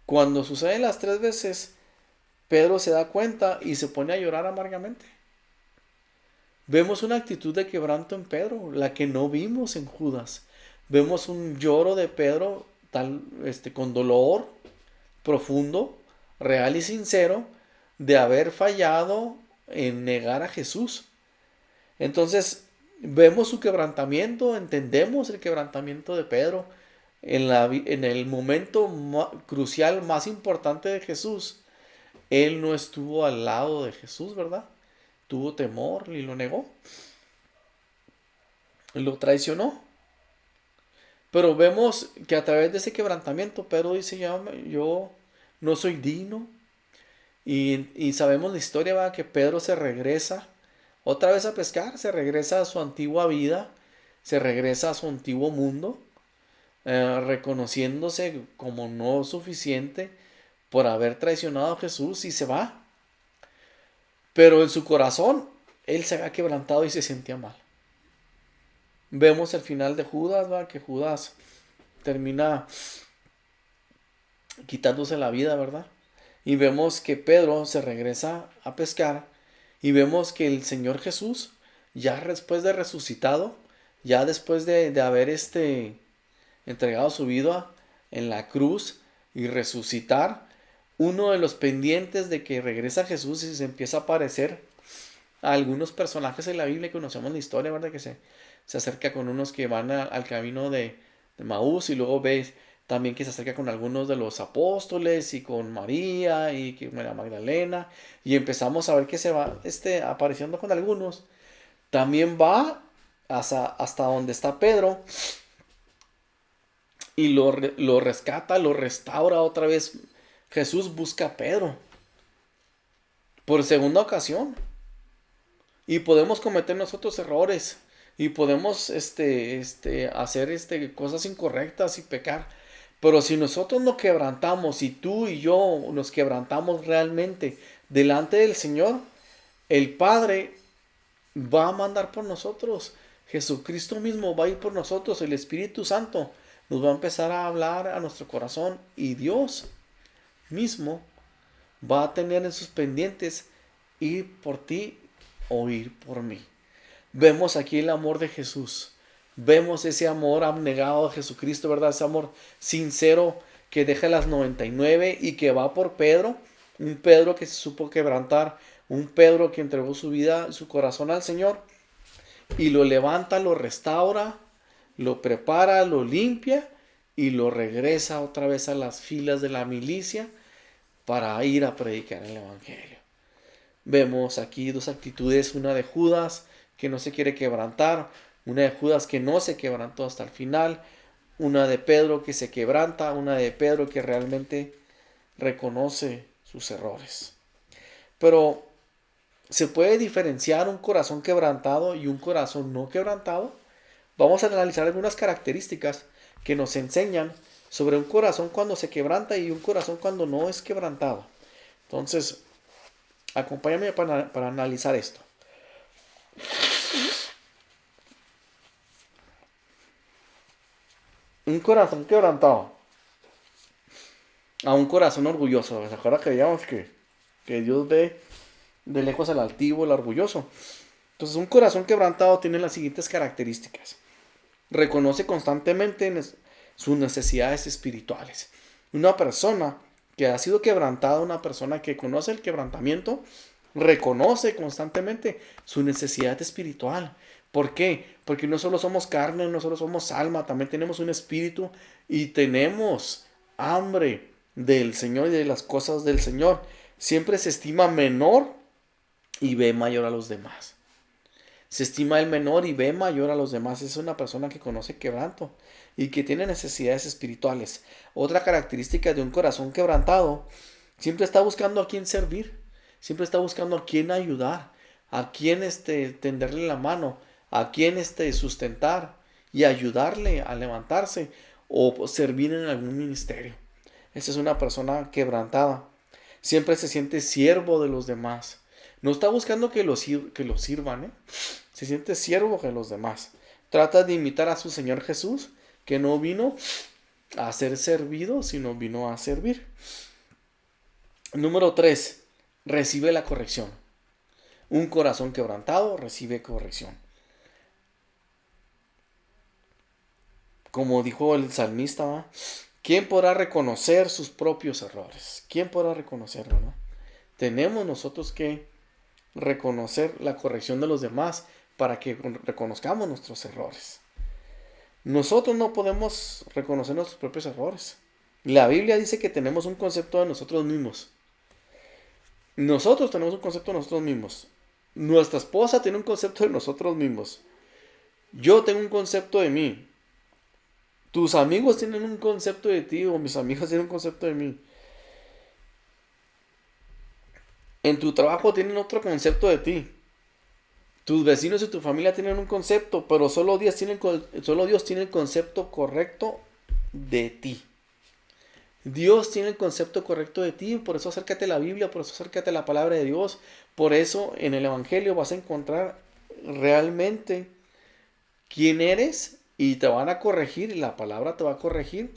Cuando suceden las 3 veces, Pedro se da cuenta y se pone a llorar amargamente. Vemos una actitud de quebranto en Pedro, la que no vimos en Judas. Vemos un lloro de Pedro con dolor profundo, real y sincero, de haber fallado en negar a Jesús. Entonces, vemos su quebrantamiento, entendemos el quebrantamiento de Pedro en el momento crucial más importante de Jesús. Él no estuvo al lado de Jesús, ¿verdad? Tuvo temor y lo negó. Lo traicionó. Pero vemos que a través de ese quebrantamiento, Pedro dice, yo no soy digno. Y sabemos la historia, ¿verdad? Que Pedro se regresa otra vez a pescar, se regresa a su antigua vida, se regresa a su antiguo mundo, reconociéndose como no suficiente por haber traicionado a Jesús y se va. Pero en su corazón, él se había quebrantado y se sentía mal. Vemos el final de Judas, ¿verdad? Que Judas termina quitándose la vida, ¿verdad? Y vemos que Pedro se regresa a pescar y vemos que el Señor Jesús, ya después de resucitado, ya después de haber entregado su vida en la cruz y resucitar, uno de los pendientes de que regresa Jesús y se empieza a aparecer a algunos personajes en la Biblia que conocemos la historia, ¿verdad? Que se acerca con unos que van al camino de Maús y luego ves también que se acerca con algunos de los apóstoles y con María y con María Magdalena y empezamos a ver que se va apareciendo con algunos. También va hasta donde está Pedro y lo rescata, lo restaura otra vez. Jesús busca a Pedro por segunda ocasión y podemos cometer nosotros errores y podemos hacer cosas incorrectas y pecar. Pero si nosotros nos quebrantamos, si tú y yo nos quebrantamos realmente delante del Señor, el Padre va a mandar por nosotros. Jesucristo mismo va a ir por nosotros. El Espíritu Santo nos va a empezar a hablar a nuestro corazón. Y Dios mismo va a tener en sus pendientes ir por ti o ir por mí. Vemos aquí el amor de Jesús. Vemos ese amor abnegado a Jesucristo, ¿verdad? Ese amor sincero que deja las 99 y que va por Pedro. Un Pedro que se supo quebrantar. Un Pedro que entregó su vida, su corazón al Señor. Y lo levanta, lo restaura, lo prepara, lo limpia y lo regresa otra vez a las filas de la milicia para ir a predicar el Evangelio. Vemos aquí dos actitudes, una de Judas que no se quiere quebrantar, una de Judas que no se quebrantó hasta el final, una de Pedro que se quebranta, una de Pedro que realmente reconoce sus errores. Pero ¿se puede diferenciar un corazón quebrantado y un corazón no quebrantado? Vamos a analizar algunas características que nos enseñan sobre un corazón cuando se quebranta y un corazón cuando no es quebrantado. Entonces, acompáñame para analizar esto. Un corazón quebrantado a un corazón orgulloso. ¿Se acuerdan que veíamos que Dios ve de lejos al altivo, el orgulloso? Entonces, un corazón quebrantado tiene las siguientes características. Reconoce constantemente sus necesidades espirituales. Una persona que ha sido quebrantada, una persona que conoce el quebrantamiento, reconoce constantemente su necesidad espiritual. ¿Por qué? Porque no solo somos carne, no solo somos alma, también tenemos un espíritu y tenemos hambre del Señor y de las cosas del Señor. Siempre se estima menor y ve mayor a los demás. Se estima el menor y ve mayor a los demás. Es una persona que conoce quebranto y que tiene necesidades espirituales. Otra característica de un corazón quebrantado, siempre está buscando a quién servir, siempre está buscando a quién ayudar, a quién tenderle la mano, a quién sustentar y ayudarle a levantarse o servir en algún ministerio. Esa es una persona quebrantada. Siempre se siente siervo de los demás. No está buscando que lo sirvan, Se siente siervo de los demás. Trata de imitar a su Señor Jesús, que no vino a ser servido, sino vino a servir. Número 3. Recibe la corrección. Un corazón quebrantado recibe corrección. Como dijo el salmista, ¿quién podrá reconocer sus propios errores? ¿Quién podrá reconocerlo, no? Tenemos nosotros que reconocer la corrección de los demás para que reconozcamos nuestros errores. Nosotros no podemos reconocer nuestros propios errores. La Biblia dice que tenemos un concepto de nosotros mismos. Nosotros tenemos un concepto de nosotros mismos. Nuestra esposa tiene un concepto de nosotros mismos. Yo tengo un concepto de mí. Tus amigos tienen un concepto de ti, o mis amigos tienen un concepto de mí. En tu trabajo tienen otro concepto de ti. Tus vecinos y tu familia tienen un concepto, pero solo Dios tiene el concepto correcto de ti. Dios tiene el concepto correcto de ti, por eso acércate a la Biblia, por eso acércate a la palabra de Dios. Por eso en el Evangelio vas a encontrar realmente quién eres y te van a corregir, la palabra te va a corregir,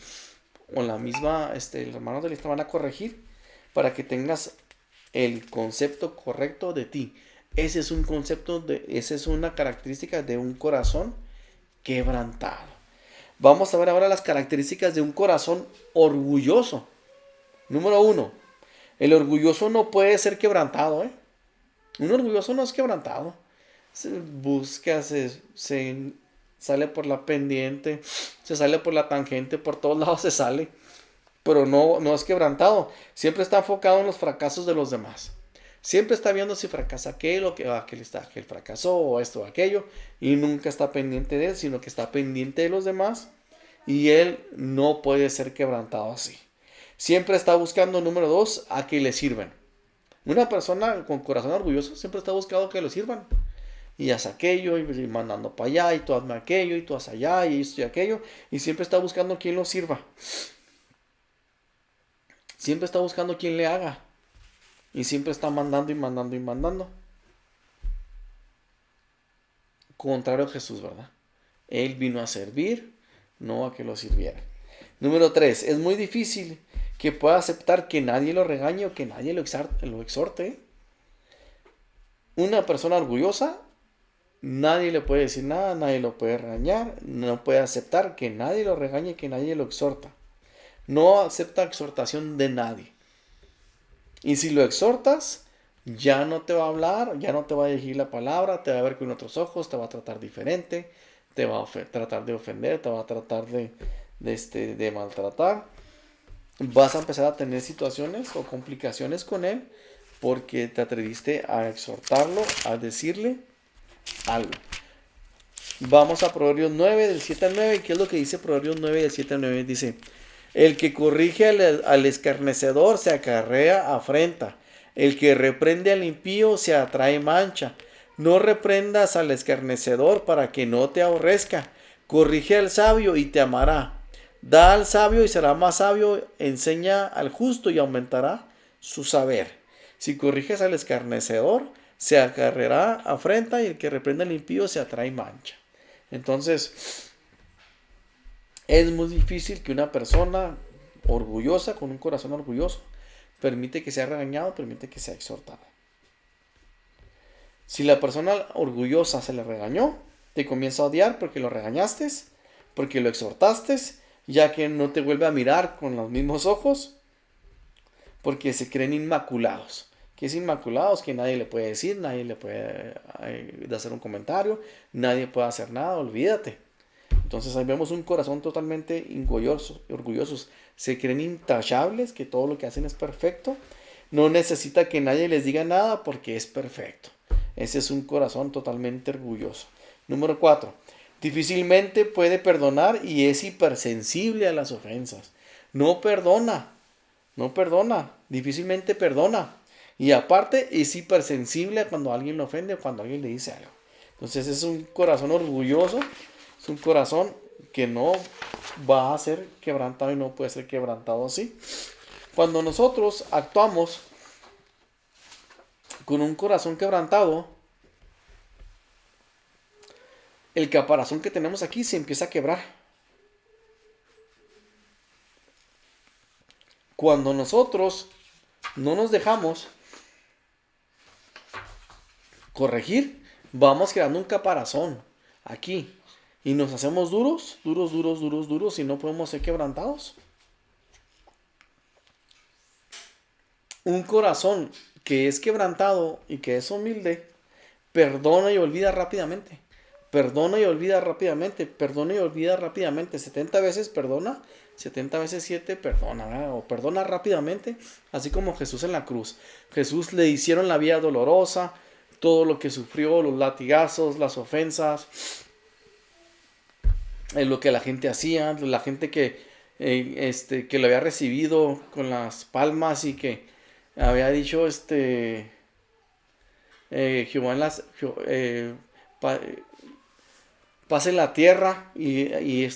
o la misma, los hermanos de Dios te van a corregir para que tengas el concepto correcto de ti. Ese es esa es una característica de un corazón quebrantado. Vamos a ver ahora las características de un corazón orgulloso. Número 1. El orgulloso no puede ser quebrantado, Un orgulloso no es quebrantado. Se busca, se sale por la pendiente, se sale por la tangente, por todos lados se sale. Pero no es quebrantado. Siempre está enfocado en los fracasos de los demás. Siempre está viendo si fracasa aquel fracasó o esto o aquello. Y nunca está pendiente de él, sino que está pendiente de los demás. Y él no puede ser quebrantado así. Siempre está buscando, número 2, a que le sirvan. Una persona con corazón orgulloso siempre está buscando que le sirvan. Y haz aquello, y mandando para allá, y tú hazme aquello, y tú haz allá, y esto y aquello. Y siempre está buscando quien lo sirva. Siempre está buscando quien le haga. Y siempre está mandando y mandando y mandando. Contrario a Jesús, ¿verdad? Él vino a servir, no a que lo sirviera. Número 3. Es muy difícil que pueda aceptar que nadie lo regañe o que nadie lo exhorte. Una persona orgullosa, nadie le puede decir nada, nadie lo puede regañar, no puede aceptar que nadie lo regañe, que nadie lo exhorta. No acepta exhortación de nadie. Y si lo exhortas, ya no te va a hablar, ya no te va a dirigir la palabra, te va a ver con otros ojos, te va a tratar diferente, te va a tratar de ofender, te va a tratar de maltratar. Vas a empezar a tener situaciones o complicaciones con él porque te atreviste a exhortarlo, a decirle algo. Vamos a Proverbios 9, del 7 al 9. ¿Qué es lo que dice Proverbios 9, del 7 al 9? Dice: el que corrige al escarnecedor se acarrea afrenta. El que reprende al impío se atrae mancha. No reprendas al escarnecedor para que no te aborrezca. Corrige al sabio y te amará. Da al sabio y será más sabio, enseña al justo y aumentará su saber. Si corriges al escarnecedor, se acarreará afrenta, y el que reprende al impío se atrae mancha. Entonces, es muy difícil que una persona orgullosa, con un corazón orgulloso, permite que sea regañado, permite que sea exhortado. Si la persona orgullosa se le regañó, te comienza a odiar porque lo regañaste, porque lo exhortaste, ya que no te vuelve a mirar con los mismos ojos, porque se creen inmaculados. Que es inmaculados, que nadie le puede decir, nadie le puede hacer un comentario, nadie puede hacer nada, olvídate. Entonces ahí vemos un corazón totalmente orgullosos. Se creen intachables, que todo lo que hacen es perfecto. No necesita que nadie les diga nada porque es perfecto. Ese es un corazón totalmente orgulloso. Número 4. Difícilmente puede perdonar y es hipersensible a las ofensas. No perdona, difícilmente perdona. Y aparte es hipersensible cuando alguien lo ofende o cuando alguien le dice algo. Entonces es un corazón orgulloso, es un corazón que no va a ser quebrantado y no puede ser quebrantado así. Cuando nosotros actuamos con un corazón quebrantado, el caparazón que tenemos aquí se empieza a quebrar. Cuando nosotros no nos dejamos corregir, vamos creando un caparazón aquí. Y nos hacemos duros y no podemos ser quebrantados. Un corazón que es quebrantado y que es humilde, perdona y olvida rápidamente. Perdona y olvida rápidamente. 70 veces perdona, 70 veces 7 perdona, ¿verdad? O perdona rápidamente, así como Jesús en la cruz. Jesús le hicieron la vida dolorosa, todo lo que sufrió, los latigazos, las ofensas, lo que la gente hacía, la gente que lo había recibido con las palmas y que había dicho Jehová en las paz en la tierra y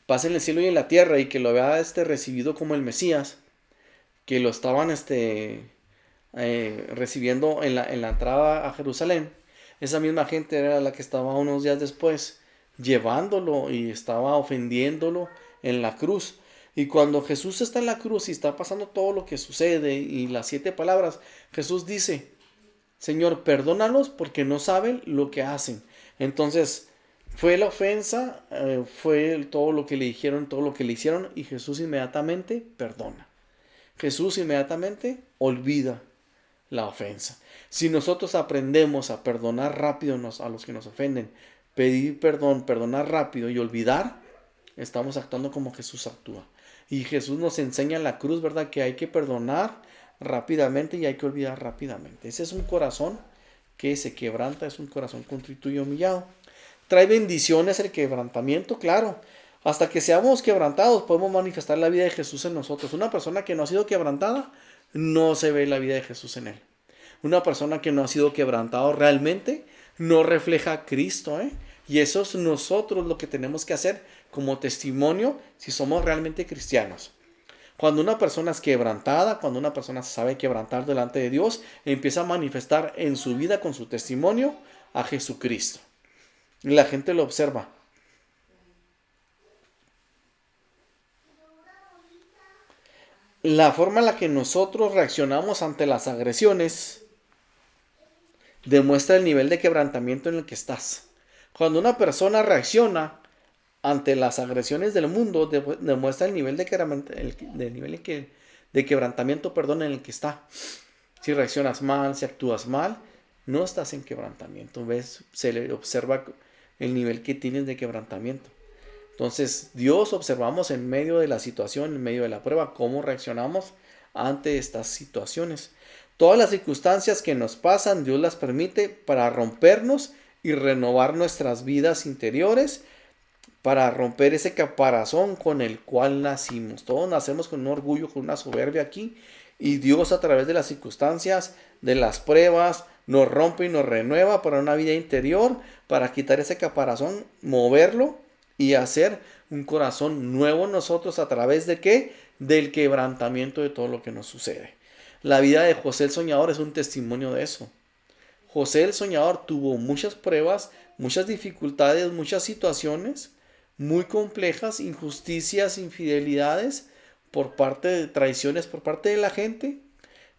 paz en el cielo y en la tierra, y que lo había recibido como el Mesías, que lo estaban recibiendo en la entrada a Jerusalén. Esa misma gente era la que estaba unos días después llevándolo y estaba ofendiéndolo en la cruz. Y cuando Jesús está en la cruz y está pasando todo lo que sucede y las 7 palabras, Jesús dice: Señor, perdónalos porque no saben lo que hacen. Entonces fue la ofensa, fue todo lo que le dijeron, todo lo que le hicieron, y Jesús inmediatamente perdona. Jesús inmediatamente olvida la ofensa. Si nosotros aprendemos a perdonar rápido a los que nos ofenden, pedir perdón, perdonar rápido y olvidar, estamos actuando como Jesús actúa. Y Jesús nos enseña en la cruz, ¿verdad?, que hay que perdonar rápidamente y hay que olvidar rápidamente. Ese es un corazón que se quebranta, es un corazón contrito y humillado. Trae bendiciones el quebrantamiento, claro. Hasta que seamos quebrantados podemos manifestar la vida de Jesús en nosotros. Una persona que no ha sido quebrantada, no se ve la vida de Jesús en él. Una persona que no ha sido quebrantado realmente no refleja a Cristo, Y eso es nosotros lo que tenemos que hacer como testimonio si somos realmente cristianos. Cuando una persona es quebrantada, cuando una persona se sabe quebrantar delante de Dios, empieza a manifestar en su vida con su testimonio a Jesucristo. Y la gente lo observa. La forma en la que nosotros reaccionamos ante las agresiones demuestra el nivel de quebrantamiento en el que estás. Cuando una persona reacciona ante las agresiones del mundo, demuestra el nivel de quebrantamiento, en el que está. Si reaccionas mal, si actúas mal, no estás en quebrantamiento. Se le observa el nivel que tienes de quebrantamiento. Entonces, Dios observamos en medio de la situación, en medio de la prueba, cómo reaccionamos ante estas situaciones. Todas las circunstancias que nos pasan, Dios las permite para rompernos y renovar nuestras vidas interiores, para romper ese caparazón con el cual nacimos. Todos nacemos con un orgullo, con una soberbia aquí, y Dios, a través de las circunstancias, de las pruebas, nos rompe y nos renueva para una vida interior, para quitar ese caparazón, moverlo y hacer un corazón nuevo en nosotros a través de ¿qué? Del quebrantamiento de todo lo que nos sucede. La vida de José el Soñador es un testimonio de eso. José el Soñador tuvo muchas pruebas, muchas dificultades, muchas situaciones muy complejas, injusticias, infidelidades por parte de traiciones por parte de la gente,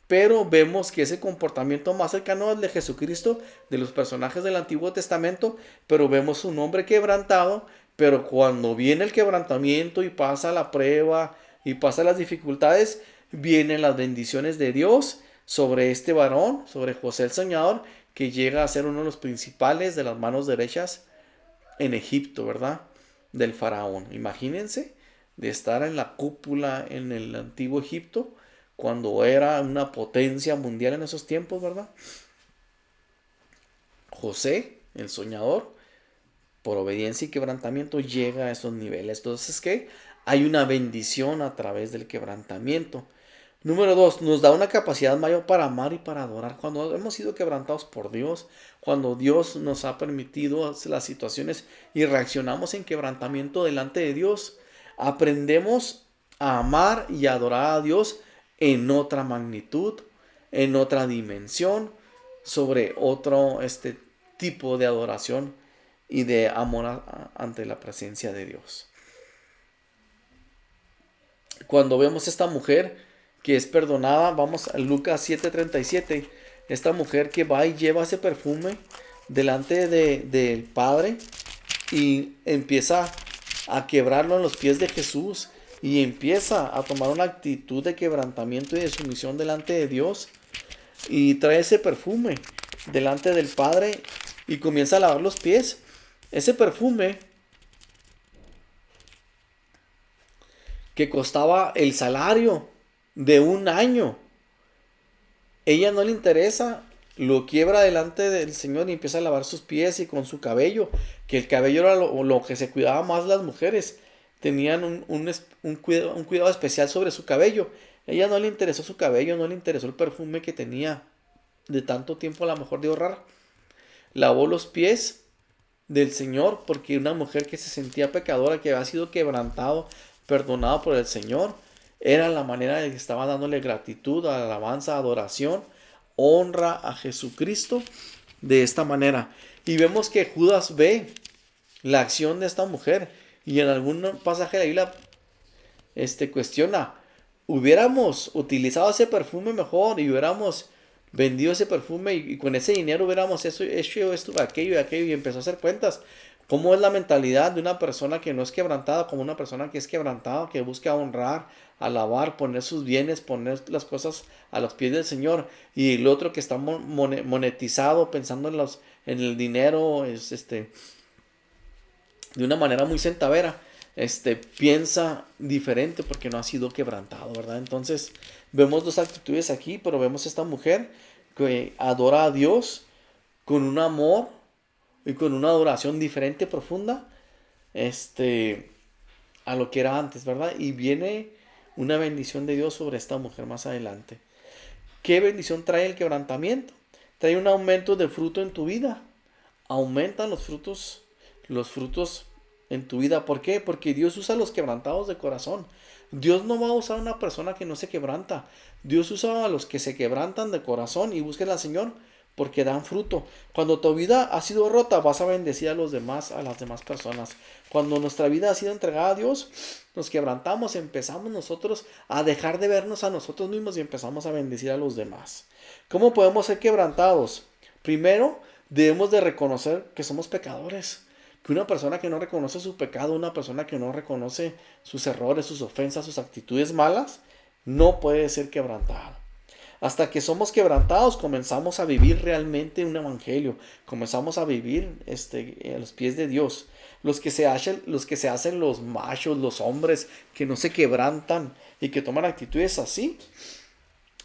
pero vemos que ese comportamiento más cercano al de Jesucristo, de los personajes del Antiguo Testamento, pero vemos un hombre quebrantado, pero cuando viene el quebrantamiento y pasa la prueba y pasa las dificultades, vienen las bendiciones de Dios sobre este varón, sobre José el Soñador, que llega a ser uno de los principales de las manos derechas en Egipto, ¿verdad? Del faraón. Imagínense de estar en la cúpula en el antiguo Egipto, cuando era una potencia mundial en esos tiempos, ¿verdad? José, el soñador, por obediencia y quebrantamiento, llega a esos niveles. Entonces, ¿qué? Hay una bendición a través del quebrantamiento. Número 2, nos da una capacidad mayor para amar y para adorar. Cuando hemos sido quebrantados por Dios, cuando Dios nos ha permitido las situaciones y reaccionamos en quebrantamiento delante de Dios, aprendemos a amar y a adorar a Dios en otra magnitud, en otra dimensión, sobre otro tipo de adoración y de amor ante la presencia de Dios. Cuando vemos esta mujer que es perdonada, vamos a Lucas 7:37, esta mujer que va y lleva ese perfume delante del Padre y empieza a quebrarlo en los pies de Jesús y empieza a tomar una actitud de quebrantamiento y de sumisión delante de Dios y trae ese perfume delante del Padre y comienza a lavar los pies. Ese perfume que costaba el salario de un año, ella no le interesa, lo quiebra delante del Señor y empieza a lavar sus pies y con su cabello, que el cabello era lo que se cuidaba más las mujeres, tenían un cuidado especial sobre su cabello. Ella no le interesó su cabello, no le interesó el perfume que tenía de tanto tiempo, a lo mejor de ahorrar. Lavó los pies del Señor porque una mujer que se sentía pecadora, que había sido quebrantado, perdonado por el Señor, era la manera de que estaba dándole gratitud, alabanza, adoración, honra a Jesucristo de esta manera. Y vemos que Judas ve la acción de esta mujer y en algún pasaje de la Biblia cuestiona, hubiéramos utilizado ese perfume mejor y hubiéramos vendido ese perfume y con ese dinero hubiéramos hecho esto, aquello y aquello, y empezó a hacer cuentas. ¿Cómo es la mentalidad de una persona que no es quebrantada, como una persona que es quebrantada, que busca honrar, alabar, poner sus bienes, poner las cosas a los pies del Señor? Y el otro que está monetizado, pensando en el dinero, de una manera muy centavera, piensa diferente porque no ha sido quebrantado, ¿verdad? Entonces vemos dos actitudes aquí, pero vemos esta mujer que adora a Dios con un amor y con una adoración diferente, profunda, a lo que era antes, ¿verdad? Y viene una bendición de Dios sobre esta mujer más adelante. ¿Qué bendición trae el quebrantamiento? Trae un aumento de fruto en tu vida. Aumentan los frutos en tu vida. ¿Por qué? Porque Dios usa a los quebrantados de corazón. Dios no va a usar a una persona que no se quebranta. Dios usa a los que se quebrantan de corazón y busquen al Señor porque dan fruto. Cuando tu vida ha sido rota, vas a bendecir a los demás, a las demás personas. Cuando nuestra vida ha sido entregada a Dios, nos quebrantamos, empezamos nosotros a dejar de vernos a nosotros mismos y empezamos a bendecir a los demás. ¿Cómo podemos ser quebrantados? Primero, debemos de reconocer que somos pecadores. Que una persona que no reconoce su pecado, una persona que no reconoce sus errores, sus ofensas, sus actitudes malas, no puede ser quebrantado. Hasta que somos quebrantados, comenzamos a vivir realmente un evangelio. Comenzamos a vivir a los pies de Dios. Los que se hacen los machos, los hombres que no se quebrantan y que toman actitudes así,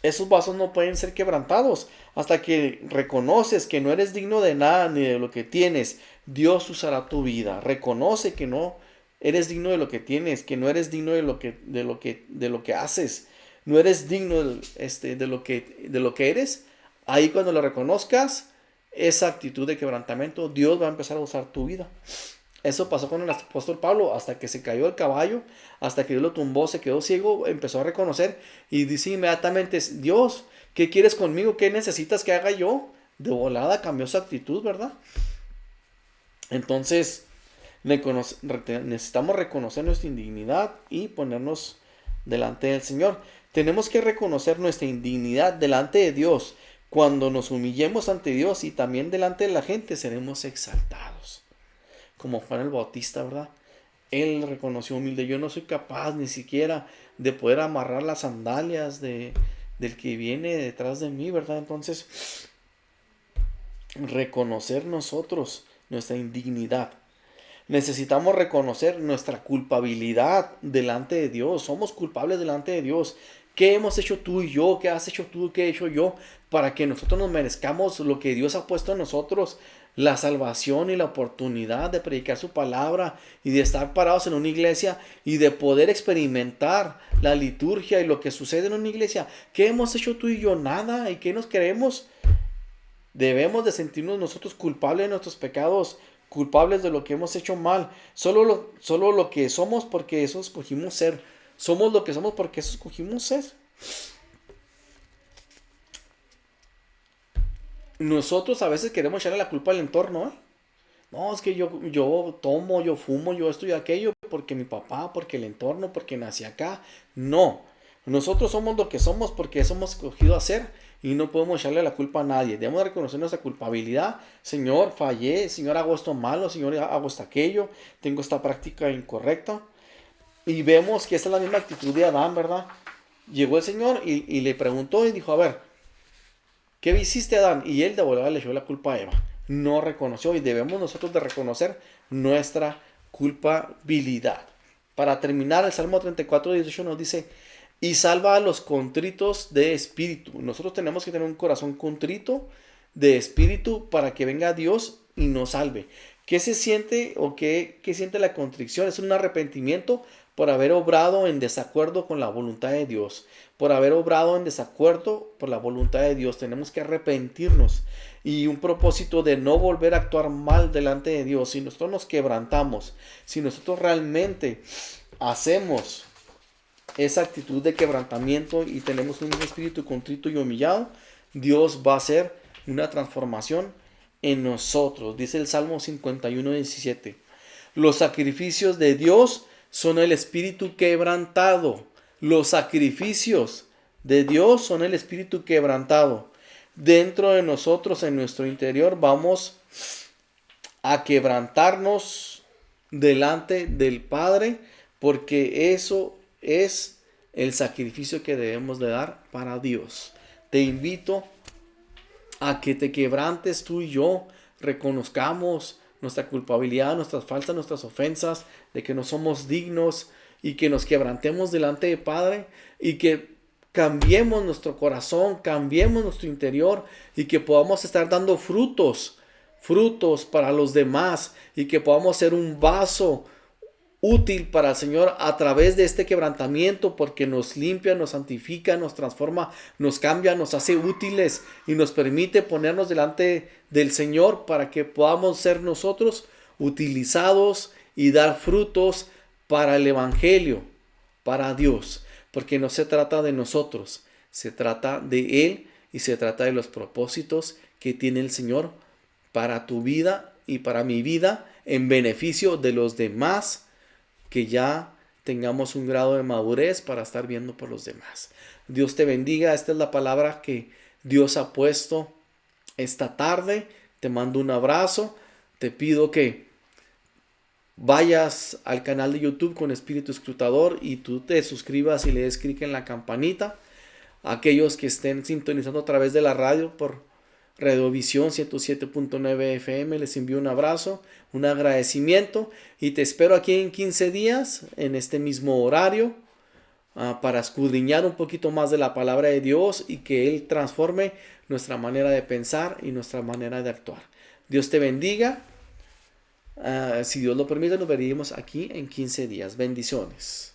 esos vasos no pueden ser quebrantados. Hasta que reconoces que no eres digno de nada ni de lo que tienes, Dios usará tu vida. Reconoce que no eres digno de lo que tienes, que no eres digno de lo que haces. No eres digno de lo que eres. Ahí cuando lo reconozcas, esa actitud de quebrantamiento, Dios va a empezar a usar tu vida. Eso pasó con el apóstol Pablo, hasta que se cayó el caballo, hasta que Dios lo tumbó, se quedó ciego, empezó a reconocer y dice inmediatamente, Dios, ¿qué quieres conmigo? ¿Qué necesitas que haga yo? De volada cambió su actitud, ¿verdad? Entonces, necesitamos reconocer nuestra indignidad y ponernos delante del Señor. Tenemos que reconocer nuestra indignidad delante de Dios. Cuando nos humillemos ante Dios y también delante de la gente, seremos exaltados. Como Juan el Bautista, ¿verdad? Él reconoció humilde, yo no soy capaz ni siquiera de poder amarrar las sandalias del que viene detrás de mí, ¿verdad? Entonces, reconocer nosotros nuestra indignidad. Necesitamos reconocer nuestra culpabilidad delante de Dios. Somos culpables delante de Dios. ¿Qué hemos hecho tú y yo? ¿Qué has hecho tú? ¿Qué he hecho yo? Para que nosotros nos merezcamos lo que Dios ha puesto en nosotros. La salvación y la oportunidad de predicar su palabra y de estar parados en una iglesia y de poder experimentar la liturgia y lo que sucede en una iglesia. ¿Qué hemos hecho tú y yo? Nada. ¿Y qué nos queremos? Debemos de sentirnos nosotros culpables de nuestros pecados, culpables de lo que hemos hecho mal. Solo lo que somos porque eso escogimos ser. Somos lo que somos porque eso escogimos ser. Nosotros a veces queremos echarle la culpa al entorno, ¿eh? No, es que yo tomo, yo fumo, yo esto y aquello, porque mi papá, porque el entorno, porque nací acá. No, nosotros somos lo que somos porque eso hemos escogido hacer y no podemos echarle la culpa a nadie. Debemos reconocer nuestra culpabilidad. Señor, fallé, Señor, hago esto malo, Señor, hago esto aquello, tengo esta práctica incorrecta. Y vemos que esa es la misma actitud de Adán, ¿verdad? Llegó el Señor y le preguntó y dijo, a ver, ¿qué hiciste, Adán? Y él de volada le echó la culpa a Eva. No reconoció y debemos nosotros de reconocer nuestra culpabilidad. Para terminar, el Salmo 34:18 nos dice, y salva a los contritos de espíritu. Nosotros tenemos que tener un corazón contrito de espíritu para que venga Dios y nos salve. ¿Qué se siente o qué siente la contrición? Es un arrepentimiento por haber obrado en desacuerdo con la voluntad de Dios, por haber obrado en desacuerdo por la voluntad de Dios. Tenemos que arrepentirnos y un propósito de no volver a actuar mal delante de Dios. Si nosotros nos quebrantamos, si nosotros realmente hacemos esa actitud de quebrantamiento y tenemos un espíritu contrito y humillado, Dios va a hacer una transformación en nosotros. Dice el Salmo 51:17. Los sacrificios de Dios son el espíritu quebrantado. Los sacrificios de Dios son el espíritu quebrantado. Dentro de nosotros, en nuestro interior, vamos a quebrantarnos delante del Padre, porque eso es el sacrificio que debemos de dar para Dios. Te invito a que te quebrantes tú y yo, reconozcamos nuestra culpabilidad, nuestras faltas, nuestras ofensas, de que no somos dignos y que nos quebrantemos delante del Padre y que cambiemos nuestro corazón, cambiemos nuestro interior y que podamos estar dando frutos para los demás y que podamos ser un vaso útil para el Señor a través de este quebrantamiento, porque nos limpia, nos santifica, nos transforma, nos cambia, nos hace útiles y nos permite ponernos delante del Señor para que podamos ser nosotros utilizados y dar frutos para el Evangelio, para Dios, porque no se trata de nosotros, se trata de Él y se trata de los propósitos que tiene el Señor para tu vida y para mi vida en beneficio de los demás, que ya tengamos un grado de madurez para estar viendo por los demás. Dios te bendiga. Esta es la palabra que Dios ha puesto esta tarde. Te mando un abrazo. Te pido que vayas al canal de YouTube con Espíritu Escrutador y tú te suscribas y le des clic en la campanita. Aquellos que estén sintonizando a través de la radio por Radiovisión 107.9 FM, les envío un abrazo, un agradecimiento y te espero aquí en 15 días en este mismo horario para escudriñar un poquito más de la palabra de Dios y que Él transforme nuestra manera de pensar y nuestra manera de actuar. Dios te bendiga. Si Dios lo permite, nos veremos aquí en 15 días. Bendiciones.